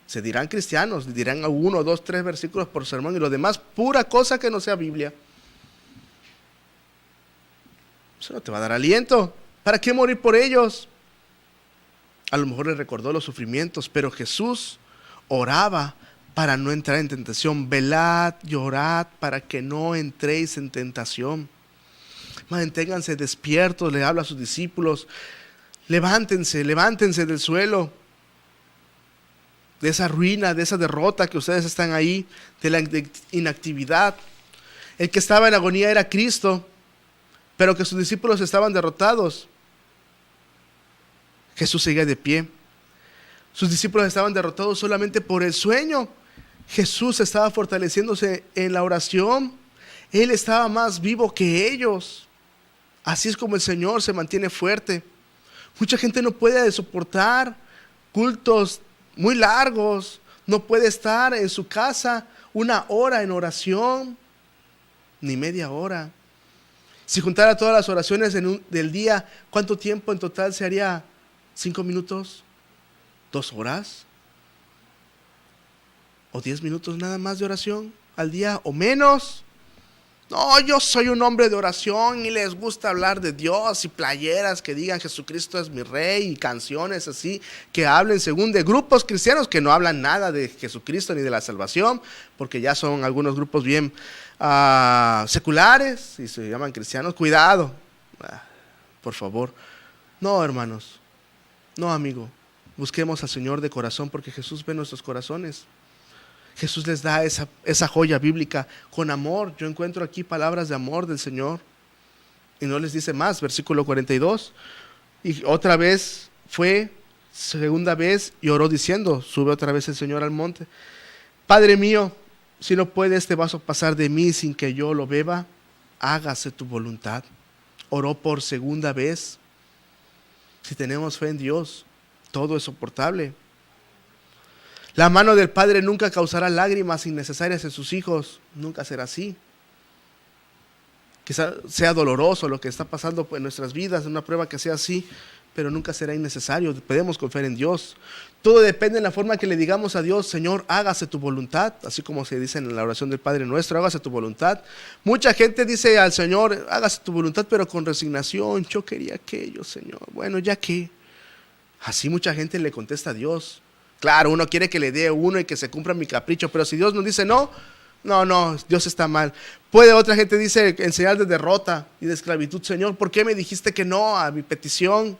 Se dirán cristianos, dirán 1, 2, 3 versículos por sermón y lo demás pura cosa que no sea Biblia. Eso no te va a dar aliento. ¿Para qué morir por ellos? A lo mejor le recordó los sufrimientos, pero Jesús oraba para no entrar en tentación. Velad y orad para que no entréis en tentación. Manténganse despiertos, le habla a sus discípulos. Levántense del suelo, de esa ruina, de esa derrota que ustedes están ahí, de la inactividad. El que estaba en agonía era Cristo, pero que sus discípulos estaban derrotados. Jesús seguía de pie. Sus discípulos estaban derrotados solamente por el sueño. Jesús estaba fortaleciéndose en la oración. Él estaba más vivo que ellos. Así es como el Señor se mantiene fuerte. Mucha gente no puede soportar cultos muy largos. No puede estar en su casa 1 hora en oración, ni media hora. Si juntara todas las oraciones del día, ¿cuánto tiempo en total se haría? 5 minutos, 2 horas, o 10 minutos nada más de oración al día o menos. No, yo soy un hombre de oración y les gusta hablar de Dios y playeras que digan Jesucristo es mi rey y canciones así que hablen según de grupos cristianos que no hablan nada de Jesucristo ni de la salvación, porque ya son algunos grupos bien seculares y se llaman cristianos. Cuidado, por favor. No, hermanos. No, amigo, busquemos al Señor de corazón porque Jesús ve nuestros corazones. Jesús les da esa joya bíblica con amor. Yo encuentro aquí palabras de amor del Señor. Y no les dice más, versículo 42. Y otra vez fue, segunda vez, y oró diciendo, sube otra vez el Señor al monte. Padre mío, si no puede este vaso pasar de mí sin que yo lo beba, hágase tu voluntad. Oró por segunda vez. Si tenemos fe en Dios, todo es soportable. La mano del Padre nunca causará lágrimas innecesarias en sus hijos. Nunca será así. Quizá sea doloroso lo que está pasando en nuestras vidas, una prueba que sea así, pero nunca será innecesario. Podemos confiar en Dios. Todo depende en la forma que le digamos a Dios, Señor, hágase tu voluntad, así como se dice en la oración del Padre Nuestro, hágase tu voluntad. Mucha gente dice al Señor, hágase tu voluntad, pero con resignación. Yo quería aquello, Señor. Bueno, ya que. Así mucha gente le contesta a Dios. Claro, uno quiere que le dé uno y que se cumpla mi capricho, pero si Dios nos dice no, Dios está mal. Puede otra gente dice en señal de derrota y de esclavitud, Señor, ¿por qué me dijiste que no a mi petición?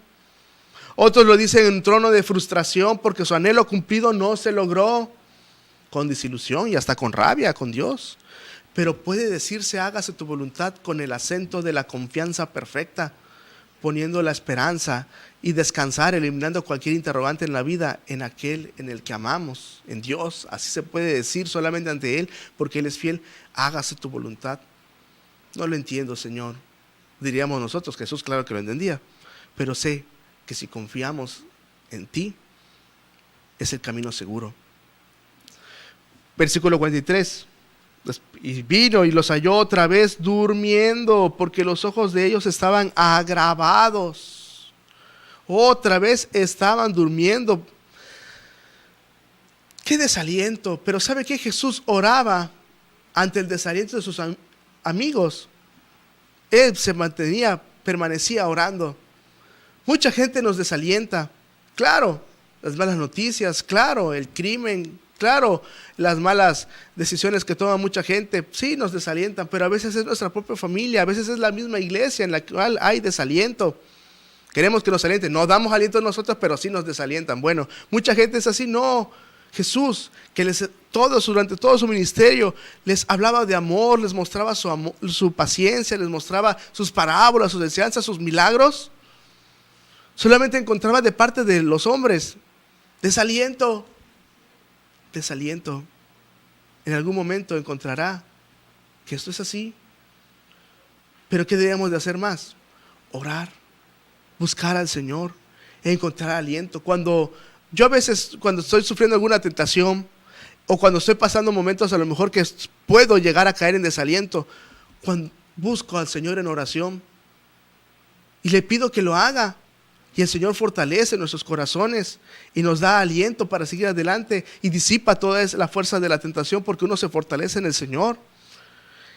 Otros lo dicen en un trono de frustración porque su anhelo cumplido no se logró, con desilusión y hasta con rabia con Dios. Pero puede decirse hágase tu voluntad con el acento de la confianza perfecta, poniendo la esperanza y descansar, eliminando cualquier interrogante en la vida en aquel en el que amamos, en Dios. Así se puede decir solamente ante Él, porque Él es fiel. Hágase tu voluntad. No lo entiendo, Señor. Diríamos nosotros, Jesús claro que lo entendía, pero sé que si confiamos en ti, es el camino seguro. Versículo 43. Y vino y los halló otra vez durmiendo, porque los ojos de ellos estaban agravados. Otra vez estaban durmiendo. Qué desaliento. Pero ¿sabe qué? Jesús oraba ante el desaliento de sus amigos. Él permanecía orando. Mucha gente nos desalienta. Claro, las malas noticias, claro, el crimen, Claro, las malas decisiones que toma mucha gente, sí nos desalientan, pero a veces es nuestra propia familia, a veces es la misma iglesia en la cual hay desaliento. Queremos que nos alienten, no damos aliento a nosotros, pero sí nos desalientan. Bueno, mucha gente es así, no. Jesús, que durante todo su ministerio, les hablaba de amor, les mostraba su paciencia, les mostraba sus parábolas, sus enseñanzas, sus milagros. Solamente encontraba de parte de los hombres desaliento. En algún momento encontrará que esto es así. Pero ¿qué debemos de hacer más? Orar, buscar al Señor, encontrar aliento. Yo a veces, cuando estoy sufriendo alguna tentación, o cuando estoy pasando momentos a lo mejor que puedo llegar a caer en desaliento, cuando busco al Señor en oración y le pido que lo haga, y el Señor fortalece nuestros corazones y nos da aliento para seguir adelante y disipa toda la fuerza de la tentación, porque uno se fortalece en el Señor.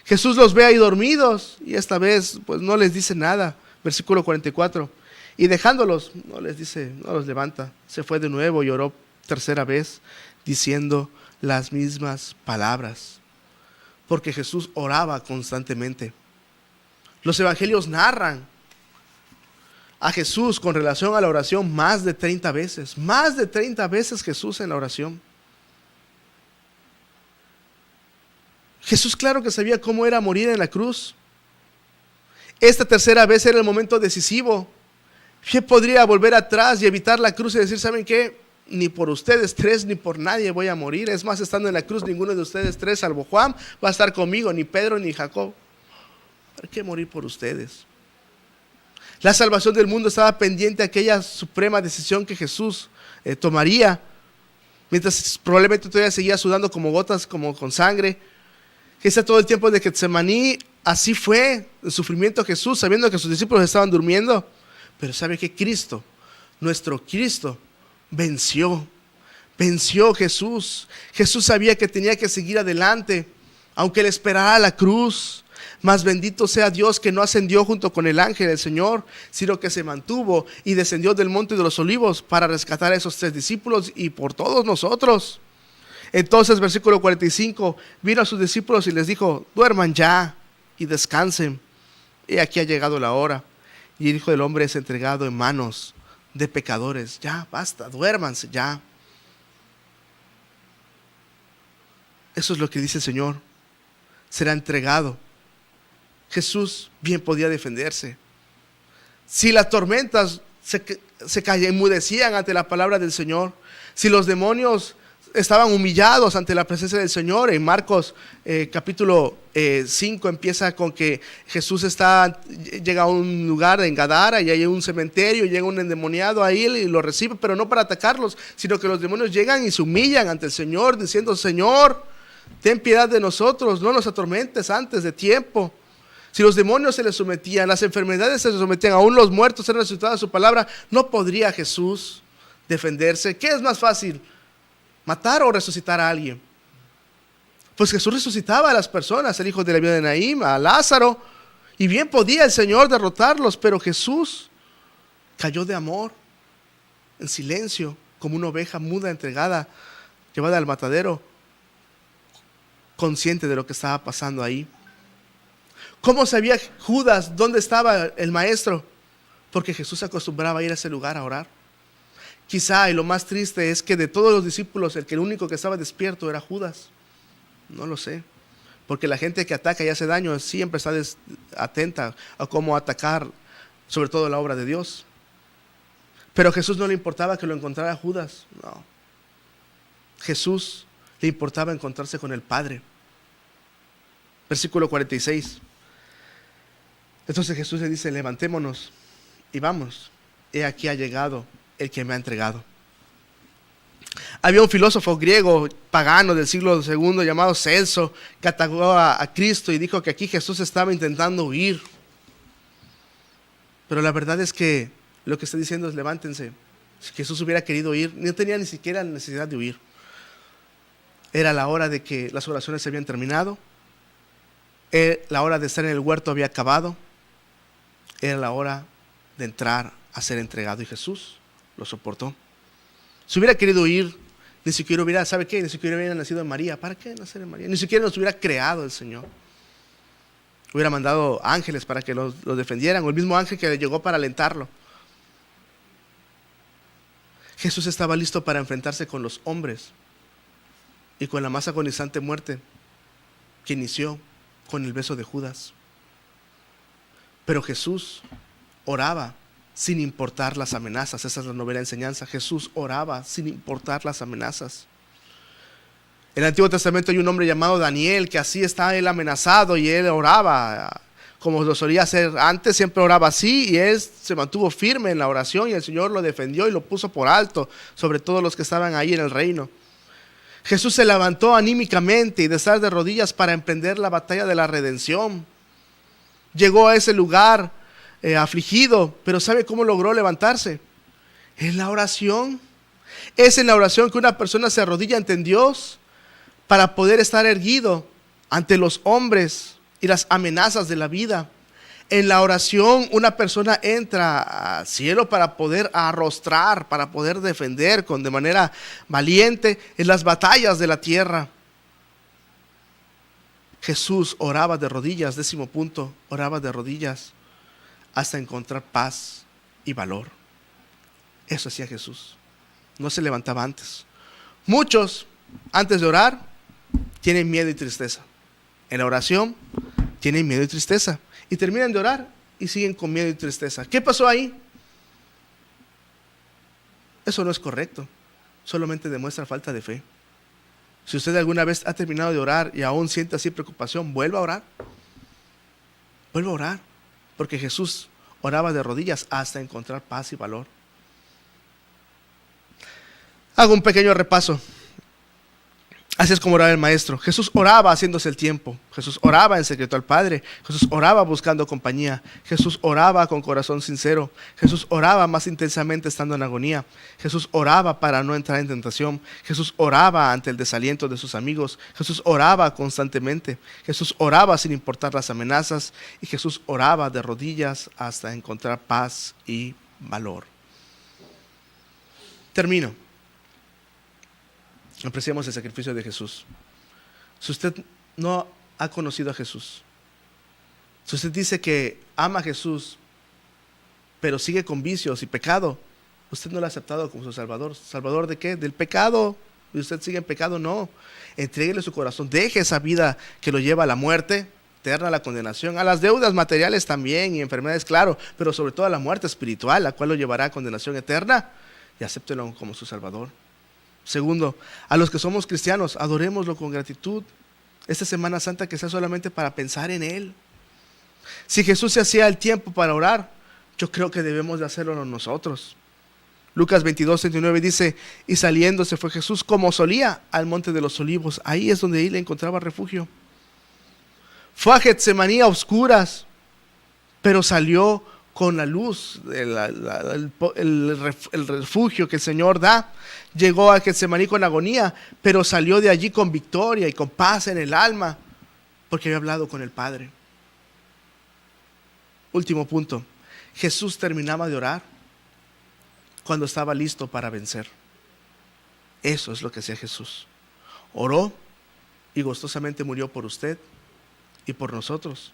Jesús los ve ahí dormidos y esta vez pues no les dice nada. Versículo 44. Y dejándolos, no les dice, no los levanta. Se fue de nuevo y oró tercera vez, diciendo las mismas palabras. Porque Jesús oraba constantemente. Los evangelios narran a Jesús con relación a la oración más de 30 veces. Más de 30 veces Jesús en la oración. Jesús claro que sabía cómo era morir en la cruz. Esta tercera vez era el momento decisivo. ¿Qué podría volver atrás y evitar la cruz y decir, ¿saben qué? Ni por ustedes tres, ni por nadie voy a morir. Es más, estando en la cruz, ninguno de ustedes tres, salvo Juan, va a estar conmigo, ni Pedro, ni Jacob. ¿Para qué morir por ustedes? La salvación del mundo estaba pendiente de aquella suprema decisión que Jesús tomaría, mientras probablemente todavía seguía sudando como gotas, como con sangre. Ese todo el tiempo de Getsemaní, así fue el sufrimiento de Jesús, sabiendo que sus discípulos estaban durmiendo. Pero sabe que Cristo, nuestro Cristo, venció Jesús. Jesús sabía que tenía que seguir adelante, aunque le esperara la cruz. Mas bendito sea Dios que no ascendió junto con el ángel del Señor, sino que se mantuvo y descendió del monte de los olivos para rescatar a esos 3 discípulos y por todos nosotros. Entonces, versículo 45, vino a sus discípulos y les dijo, duerman ya y descansen. Y aquí ha llegado la hora. Y el Hijo del Hombre es entregado en manos de pecadores. Ya, basta, duérmanse ya. Eso es lo que dice el Señor. Será entregado. Jesús bien podía defenderse. Si las tormentas se enmudecían ante la palabra del Señor, si los demonios estaban humillados ante la presencia del Señor. En Marcos capítulo 5 empieza con que Jesús llega a un lugar en Gadara y hay un cementerio, y llega un endemoniado ahí y lo recibe, pero no para atacarlos, sino que los demonios llegan y se humillan ante el Señor diciendo, Señor, ten piedad de nosotros, no nos atormentes antes de tiempo. Si los demonios se les sometían, las enfermedades se les sometían, aún los muertos eran resucitados a su palabra, ¿no podría Jesús defenderse? ¿Qué es más fácil? ¿Matar o resucitar a alguien? Pues Jesús resucitaba a las personas, el hijo de la viuda de Naín, a Lázaro, y bien podía el Señor derrotarlos, pero Jesús cayó de amor, en silencio, como una oveja muda entregada, llevada al matadero, consciente de lo que estaba pasando ahí. ¿Cómo sabía Judas dónde estaba el maestro? Porque Jesús se acostumbraba a ir a ese lugar a orar. Quizá, y lo más triste es que de todos los discípulos, el único que estaba despierto era Judas. No lo sé. Porque la gente que ataca y hace daño siempre está atenta a cómo atacar, sobre todo la obra de Dios. Pero a Jesús no le importaba que lo encontrara Judas. No. Jesús le importaba encontrarse con el Padre. Versículo 46. Entonces Jesús le dice, levantémonos y vamos. He aquí ha llegado el que me ha entregado. Había un filósofo griego pagano del siglo II llamado Celso, que atacó a Cristo y dijo que aquí Jesús estaba intentando huir. Pero la verdad es que lo que está diciendo es levántense. Si Jesús hubiera querido huir, no tenía ni siquiera la necesidad de huir. Era la hora de que las oraciones se habían terminado. La hora de estar en el huerto había acabado. Era la hora de entrar a ser entregado y Jesús lo soportó. Si hubiera querido huir, Ni siquiera hubiera, ¿sabe qué? Ni siquiera hubiera nacido en María. ¿Para qué nacer en María? Ni siquiera nos hubiera creado el Señor. Hubiera mandado ángeles para que los defendieran, o el mismo ángel que le llegó para alentarlo. Jesús estaba listo para enfrentarse con los hombres y con la más agonizante muerte que inició con el beso de Judas. Pero Jesús oraba sin importar las amenazas. Esa es la novena enseñanza. Jesús oraba sin importar las amenazas. En el Antiguo Testamento hay un hombre llamado Daniel, que así está él amenazado y él oraba como lo solía hacer antes, siempre oraba así, y él se mantuvo firme en la oración y el Señor lo defendió y lo puso por alto sobre todos los que estaban ahí en el reino. Jesús se levantó anímicamente y de estar de rodillas para emprender la batalla de la redención. Llegó a ese lugar afligido, pero ¿sabe cómo logró levantarse? En la oración. Es en la oración que una persona se arrodilla ante Dios para poder estar erguido ante los hombres y las amenazas de la vida. En la oración una persona entra al cielo para poder arrostrar, para poder defender de manera valiente en las batallas de la tierra. Jesús oraba de rodillas, 10º punto, oraba de rodillas hasta encontrar paz y valor. Eso hacía Jesús. No se levantaba antes. Muchos, antes de orar, tienen miedo y tristeza. En la oración, tienen miedo y tristeza. Y terminan de orar y siguen con miedo y tristeza. ¿Qué pasó ahí? Eso no es correcto. Solamente demuestra falta de fe. Si usted alguna vez ha terminado de orar y aún siente así preocupación, vuelva a orar. Vuelva a orar. Porque Jesús oraba de rodillas hasta encontrar paz y valor. Hago un pequeño repaso. Así es como oraba el maestro. Jesús oraba haciéndose el tiempo. Jesús oraba en secreto al Padre. Jesús oraba buscando compañía. Jesús oraba con corazón sincero. Jesús oraba más intensamente estando en agonía. Jesús oraba para no entrar en tentación. Jesús oraba ante el desaliento de sus amigos. Jesús oraba constantemente. Jesús oraba sin importar las amenazas. Y Jesús oraba de rodillas hasta encontrar paz y valor. Termino. Apreciamos el sacrificio de Jesús. Si usted no ha conocido a Jesús, si usted dice que ama a Jesús, pero sigue con vicios y pecado, usted no lo ha aceptado como su Salvador. ¿Salvador de qué? Del pecado. ¿Y usted sigue en pecado? No. Entréguele su corazón. Deje esa vida que lo lleva a la muerte eterna, a la condenación, a las deudas materiales también y enfermedades, claro, pero sobre todo a la muerte espiritual, la cual lo llevará a condenación eterna, y acéptelo como su Salvador. Segundo, a los que somos cristianos, adorémoslo con gratitud. Esta Semana Santa que sea solamente para pensar en Él. Si Jesús se hacía el tiempo para orar, yo creo que debemos de hacerlo nosotros. Lucas 22:39 dice, y saliendo se fue Jesús como solía al monte de los olivos. Ahí es donde él encontraba refugio. Fue a Getsemaní a oscuras, pero salió con la luz, el refugio que el Señor da. Llegó a Getsemaní con agonía, pero salió de allí con victoria y con paz en el alma, porque había hablado con el Padre. Último punto. Jesús terminaba de orar cuando estaba listo para vencer. Eso es lo que hacía Jesús. Oró y gustosamente murió por usted y por nosotros.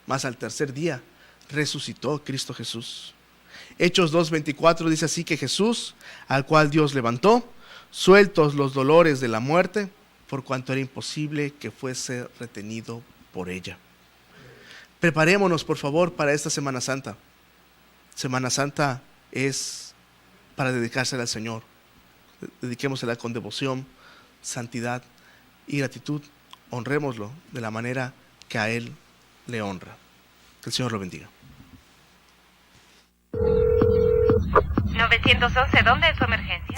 Mas al tercer día resucitó Cristo Jesús. Hechos 2:24 dice así que Jesús, al cual Dios levantó, sueltos los dolores de la muerte, por cuanto era imposible que fuese retenido por ella. Preparémonos, por favor, para esta Semana Santa. Semana Santa es para dedicársela al Señor. Dediquémosela con devoción, santidad y gratitud. Honrémoslo de la manera que a Él le honra. Que el Señor lo bendiga. 911, ¿dónde es su emergencia?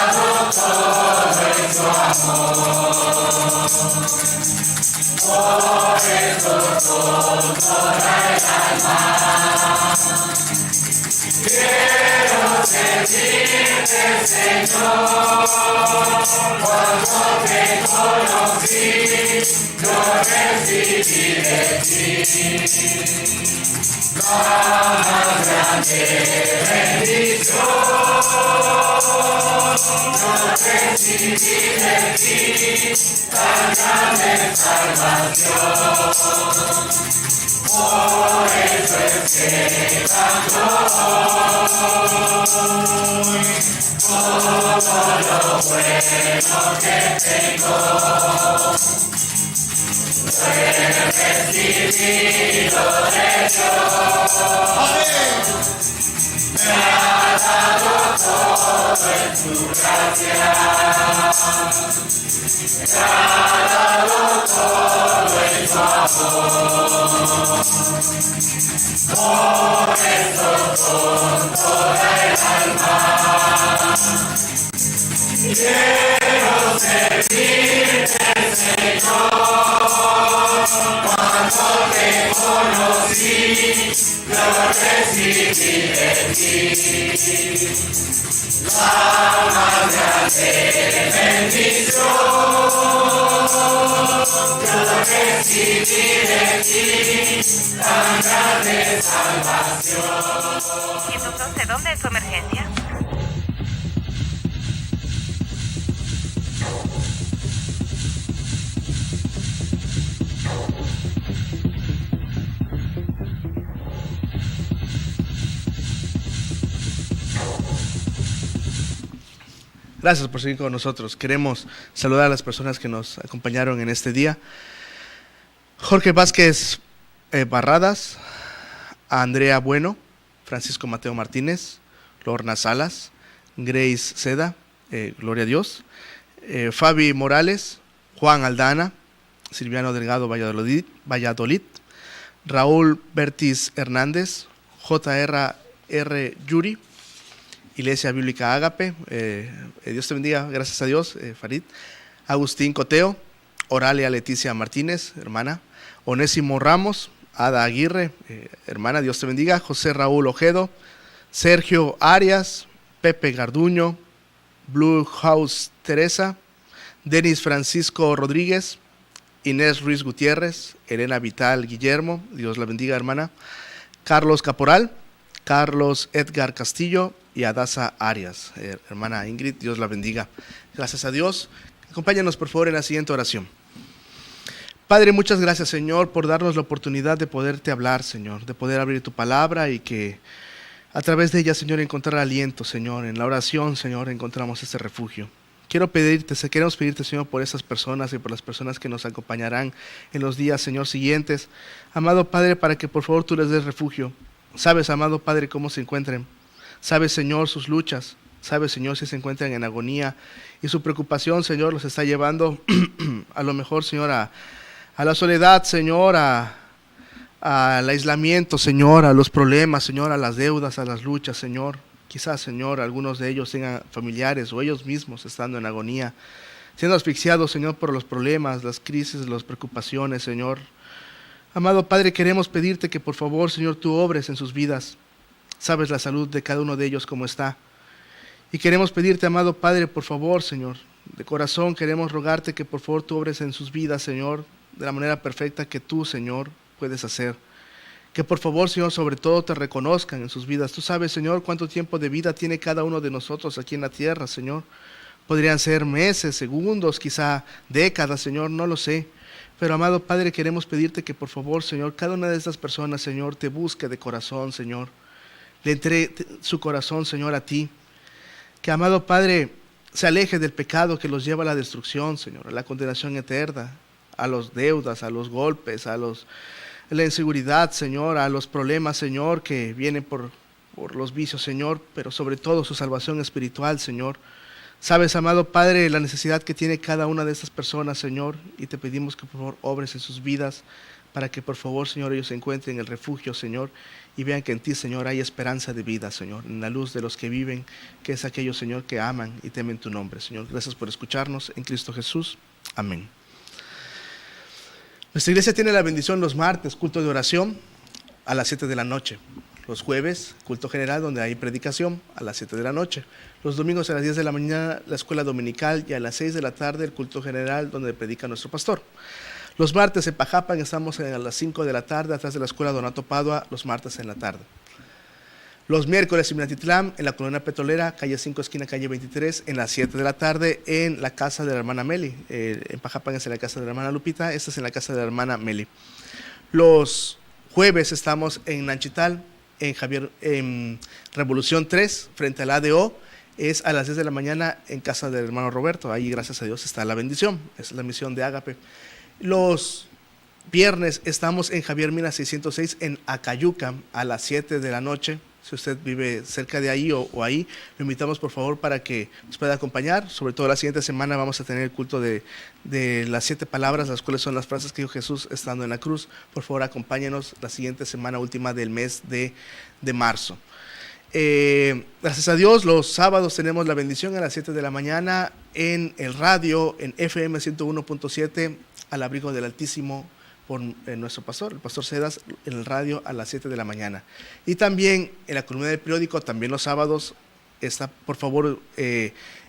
Todo en ¿112? ¿Dónde es su emergencia? Gracias por seguir con nosotros. Queremos saludar a las personas que nos acompañaron en este día. Jorge Vázquez Barradas, a Andrea Bueno, Francisco Mateo Martínez, Lorna Salas, Grace Seda, Gloria a Dios, Fabi Morales, Juan Aldana, Silviano Delgado Valladolid, Raúl Bertis Hernández, J.R.R. Yuri, Iglesia Bíblica Ágape, Dios te bendiga, gracias a Dios, Farid, Agustín Coteo, Oralia Leticia Martínez, hermana, Onésimo Ramos, Ada Aguirre, hermana, Dios te bendiga, José Raúl Ojedo, Sergio Arias, Pepe Garduño, Blue House Teresa, Denis Francisco Rodríguez, Inés Ruiz Gutiérrez, Elena Vital Guillermo, Dios la bendiga, hermana, Carlos Caporal, Carlos Edgar Castillo y Adasa Arias, hermana Ingrid, Dios la bendiga. Gracias a Dios. Acompáñanos por favor en la siguiente oración. Padre, muchas gracias, Señor, por darnos la oportunidad de poderte hablar, Señor, de poder abrir tu palabra y que a través de ella, Señor, encontrar aliento, Señor. En la oración, Señor, encontramos este refugio. Queremos pedirte, Señor, por esas personas y por las personas que nos acompañarán en los días, Señor, siguientes. Amado Padre, para que por favor tú les des refugio. Sabes, amado Padre, cómo se encuentren. Sabes, Señor, sus luchas. Sabes, Señor, si se encuentran en agonía. Y su preocupación, Señor, los está llevando a lo mejor, Señor, a la soledad, Señor, al aislamiento, Señor, a los problemas, Señor, a las deudas, a las luchas, Señor. Quizás, Señor, algunos de ellos tengan familiares o ellos mismos estando en agonía, siendo asfixiados, Señor, por los problemas, las crisis, las preocupaciones, Señor. Amado Padre, queremos pedirte que por favor, Señor, tú obres en sus vidas. Sabes la salud de cada uno de ellos cómo está. Y queremos pedirte, amado Padre, por favor, Señor, de corazón queremos rogarte que por favor tú obres en sus vidas, Señor, de la manera perfecta que tú, Señor, puedes hacer. Que por favor, Señor, sobre todo te reconozcan en sus vidas. Tú sabes, Señor, cuánto tiempo de vida tiene cada uno de nosotros aquí en la tierra, Señor. Podrían ser meses, segundos, quizá décadas, Señor, no lo sé. Pero, amado Padre, queremos pedirte que por favor, Señor, cada una de estas personas, Señor, te busque de corazón, Señor. Le entregue su corazón, Señor, a ti. Que, amado Padre, se aleje del pecado que los lleva a la destrucción, Señor, a la condenación eterna, a los deudas, a los golpes, a la inseguridad, Señor, a los problemas, Señor, que vienen por los vicios, Señor, pero sobre todo su salvación espiritual, Señor. Sabes, amado Padre, la necesidad que tiene cada una de estas personas, Señor, y te pedimos que por favor obres en sus vidas para que por favor, Señor, ellos encuentren el refugio, Señor, y vean que en ti, Señor, hay esperanza de vida, Señor, en la luz de los que viven, que es aquellos, Señor, que aman y temen tu nombre, Señor. Gracias por escucharnos en Cristo Jesús. Amén. Nuestra iglesia tiene la bendición los martes, culto de oración a las 7 de la noche. Los jueves, culto general, donde hay predicación a las 7 de la noche. Los domingos a las 10 de la mañana, la escuela dominical, y a las 6 de la tarde, el culto general, donde predica nuestro pastor. Los martes en Pajapan estamos a las 5 de la tarde, atrás de la escuela Donato Padua, los martes en la tarde. Los miércoles en Minatitlán, en la colonia petrolera, calle 5, esquina calle 23, en las 7 de la tarde, en la casa de la hermana Meli. En Pajapan es en la casa de la hermana Lupita, esta es en la casa de la hermana Meli. Los jueves estamos en Nanchital, en Revolución 3, frente al ADO, es a las 10 de la mañana en casa del hermano Roberto. Ahí, gracias a Dios, está la bendición. Es la misión de Ágape. Los viernes estamos en Javier Mina 606 en Acayuca a las 7 de la noche. Si usted vive cerca de ahí o ahí, lo invitamos por favor para que nos pueda acompañar. Sobre todo la siguiente semana vamos a tener el culto de las 7 palabras, las cuales son las frases que dijo Jesús estando en la cruz. Por favor, acompáñenos la siguiente semana última del mes de marzo. Gracias a Dios, los sábados tenemos la bendición a las 7 de la mañana en el radio, en FM 101.7, al abrigo del Altísimo, por nuestro pastor, el pastor Cedas, en el radio a las 7 de la mañana. Y también en la columna del periódico, también los sábados, está, por favor,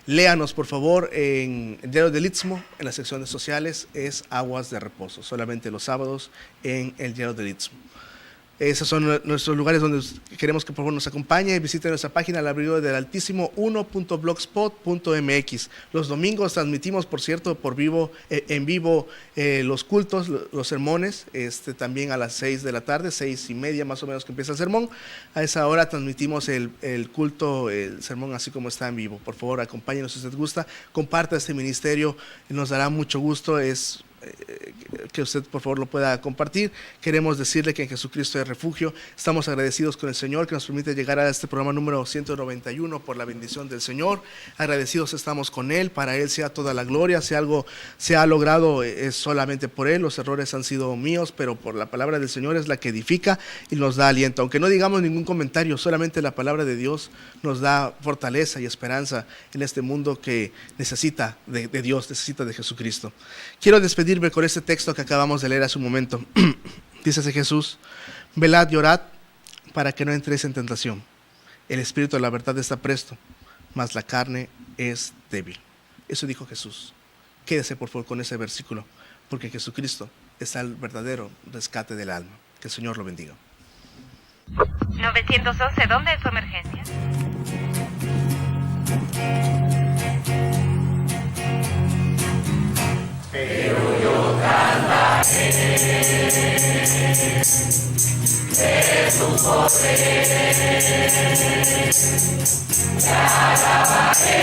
léanos por favor en el diario del Istmo, en las secciones sociales, es Aguas de Reposo, solamente los sábados en el diario del Istmo. Esos son nuestros lugares donde queremos que por favor nos acompañe. Visite nuestra página al abrigo del Altísimo 1.blogspot.mx. Los domingos transmitimos, por cierto, en vivo los cultos, los sermones, también a las 6 de la tarde, 6:30 más o menos que empieza el sermón. A esa hora transmitimos el culto, el sermón así como está en vivo. Por favor, acompáñenos si usted gusta, comparta este ministerio, nos dará mucho gusto. Que usted por favor lo pueda compartir. Queremos decirle que en Jesucristo hay refugio. Estamos agradecidos con el Señor que nos permite llegar a este programa número 191 por la bendición del Señor. Agradecidos estamos con Él, para Él sea toda la gloria. Si algo se ha logrado es solamente por Él, los errores han sido míos, pero por la palabra del Señor es la que edifica y nos da aliento. Aunque no digamos ningún comentario, solamente la palabra de Dios nos da fortaleza y esperanza en este mundo que necesita de Dios, necesita de Jesucristo. Quiero despedirme con este texto que acabamos de leer hace un momento. Dice Jesús: velad y orad para que no entréis en tentación. El espíritu de la verdad está presto, mas la carne es débil. Eso dijo Jesús. Quédese por favor con ese versículo, porque Jesucristo es el verdadero rescate del alma. Que el Señor lo bendiga. 911, ¿dónde es su emergencia? Pero yo cantaré de tu poder, y alabaré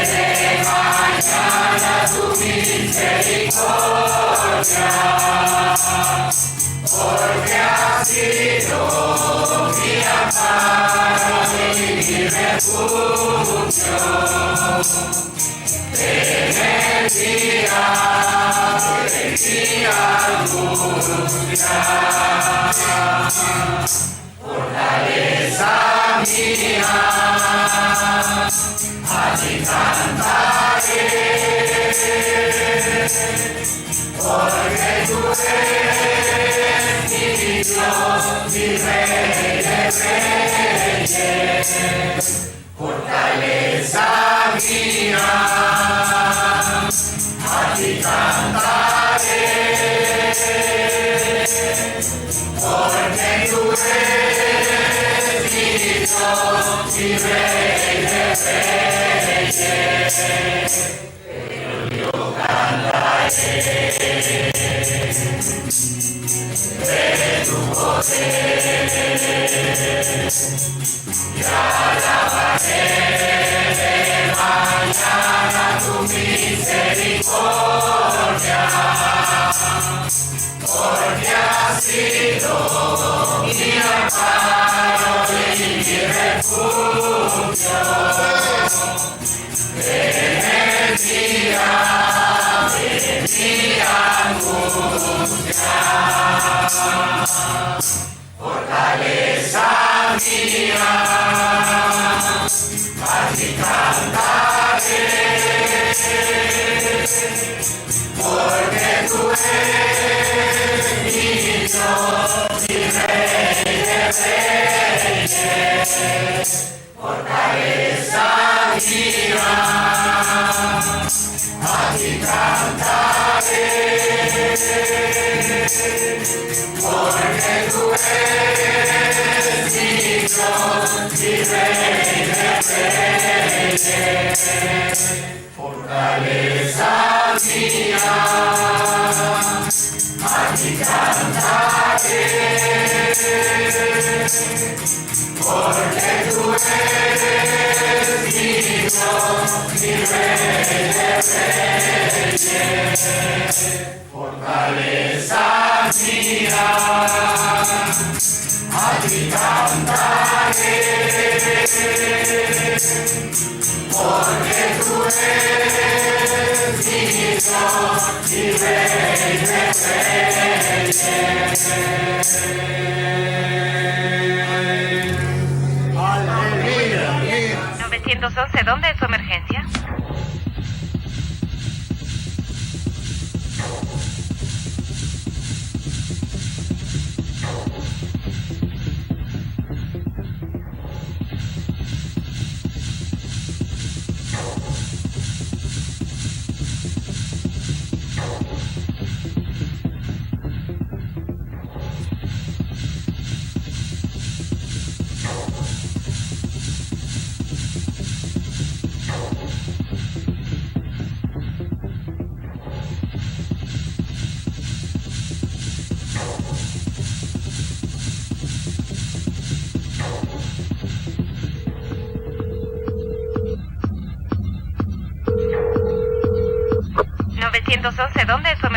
de mañana tu misericordia, porque has sido mi amparo y mi refugio. En el día de mi angustia, fortaleza mía, a ti cantaré, porque tú eres mi Dios, mi Rey de Reyes. Fortaleza mía, a ti cantaré, porque tú eres mi Dios, mi Rey de Reyes. Pero yo cantaré de tu poder, y alabaré de mañana tu misericordia, porque has sido mi amparo y mi refugio. En el día de mi angustia, fortaleza mía, a ti cantaré, porque tú eres mi Dios, mi Rey de Reyes, fortaleza mía, a ti cantaré, porque tú eres mi Dios, mi Rey de Reyes, fortaleza mía, a ti cantaré, porque tú eres mi Dios, mi Rey de Reyes, fortaleza mía, a ti cantaré, porque tú eres mi Dios, mi Rey de Reyes. Aleluya. 911, ¿dónde es su emergencia? ¿911, dónde es su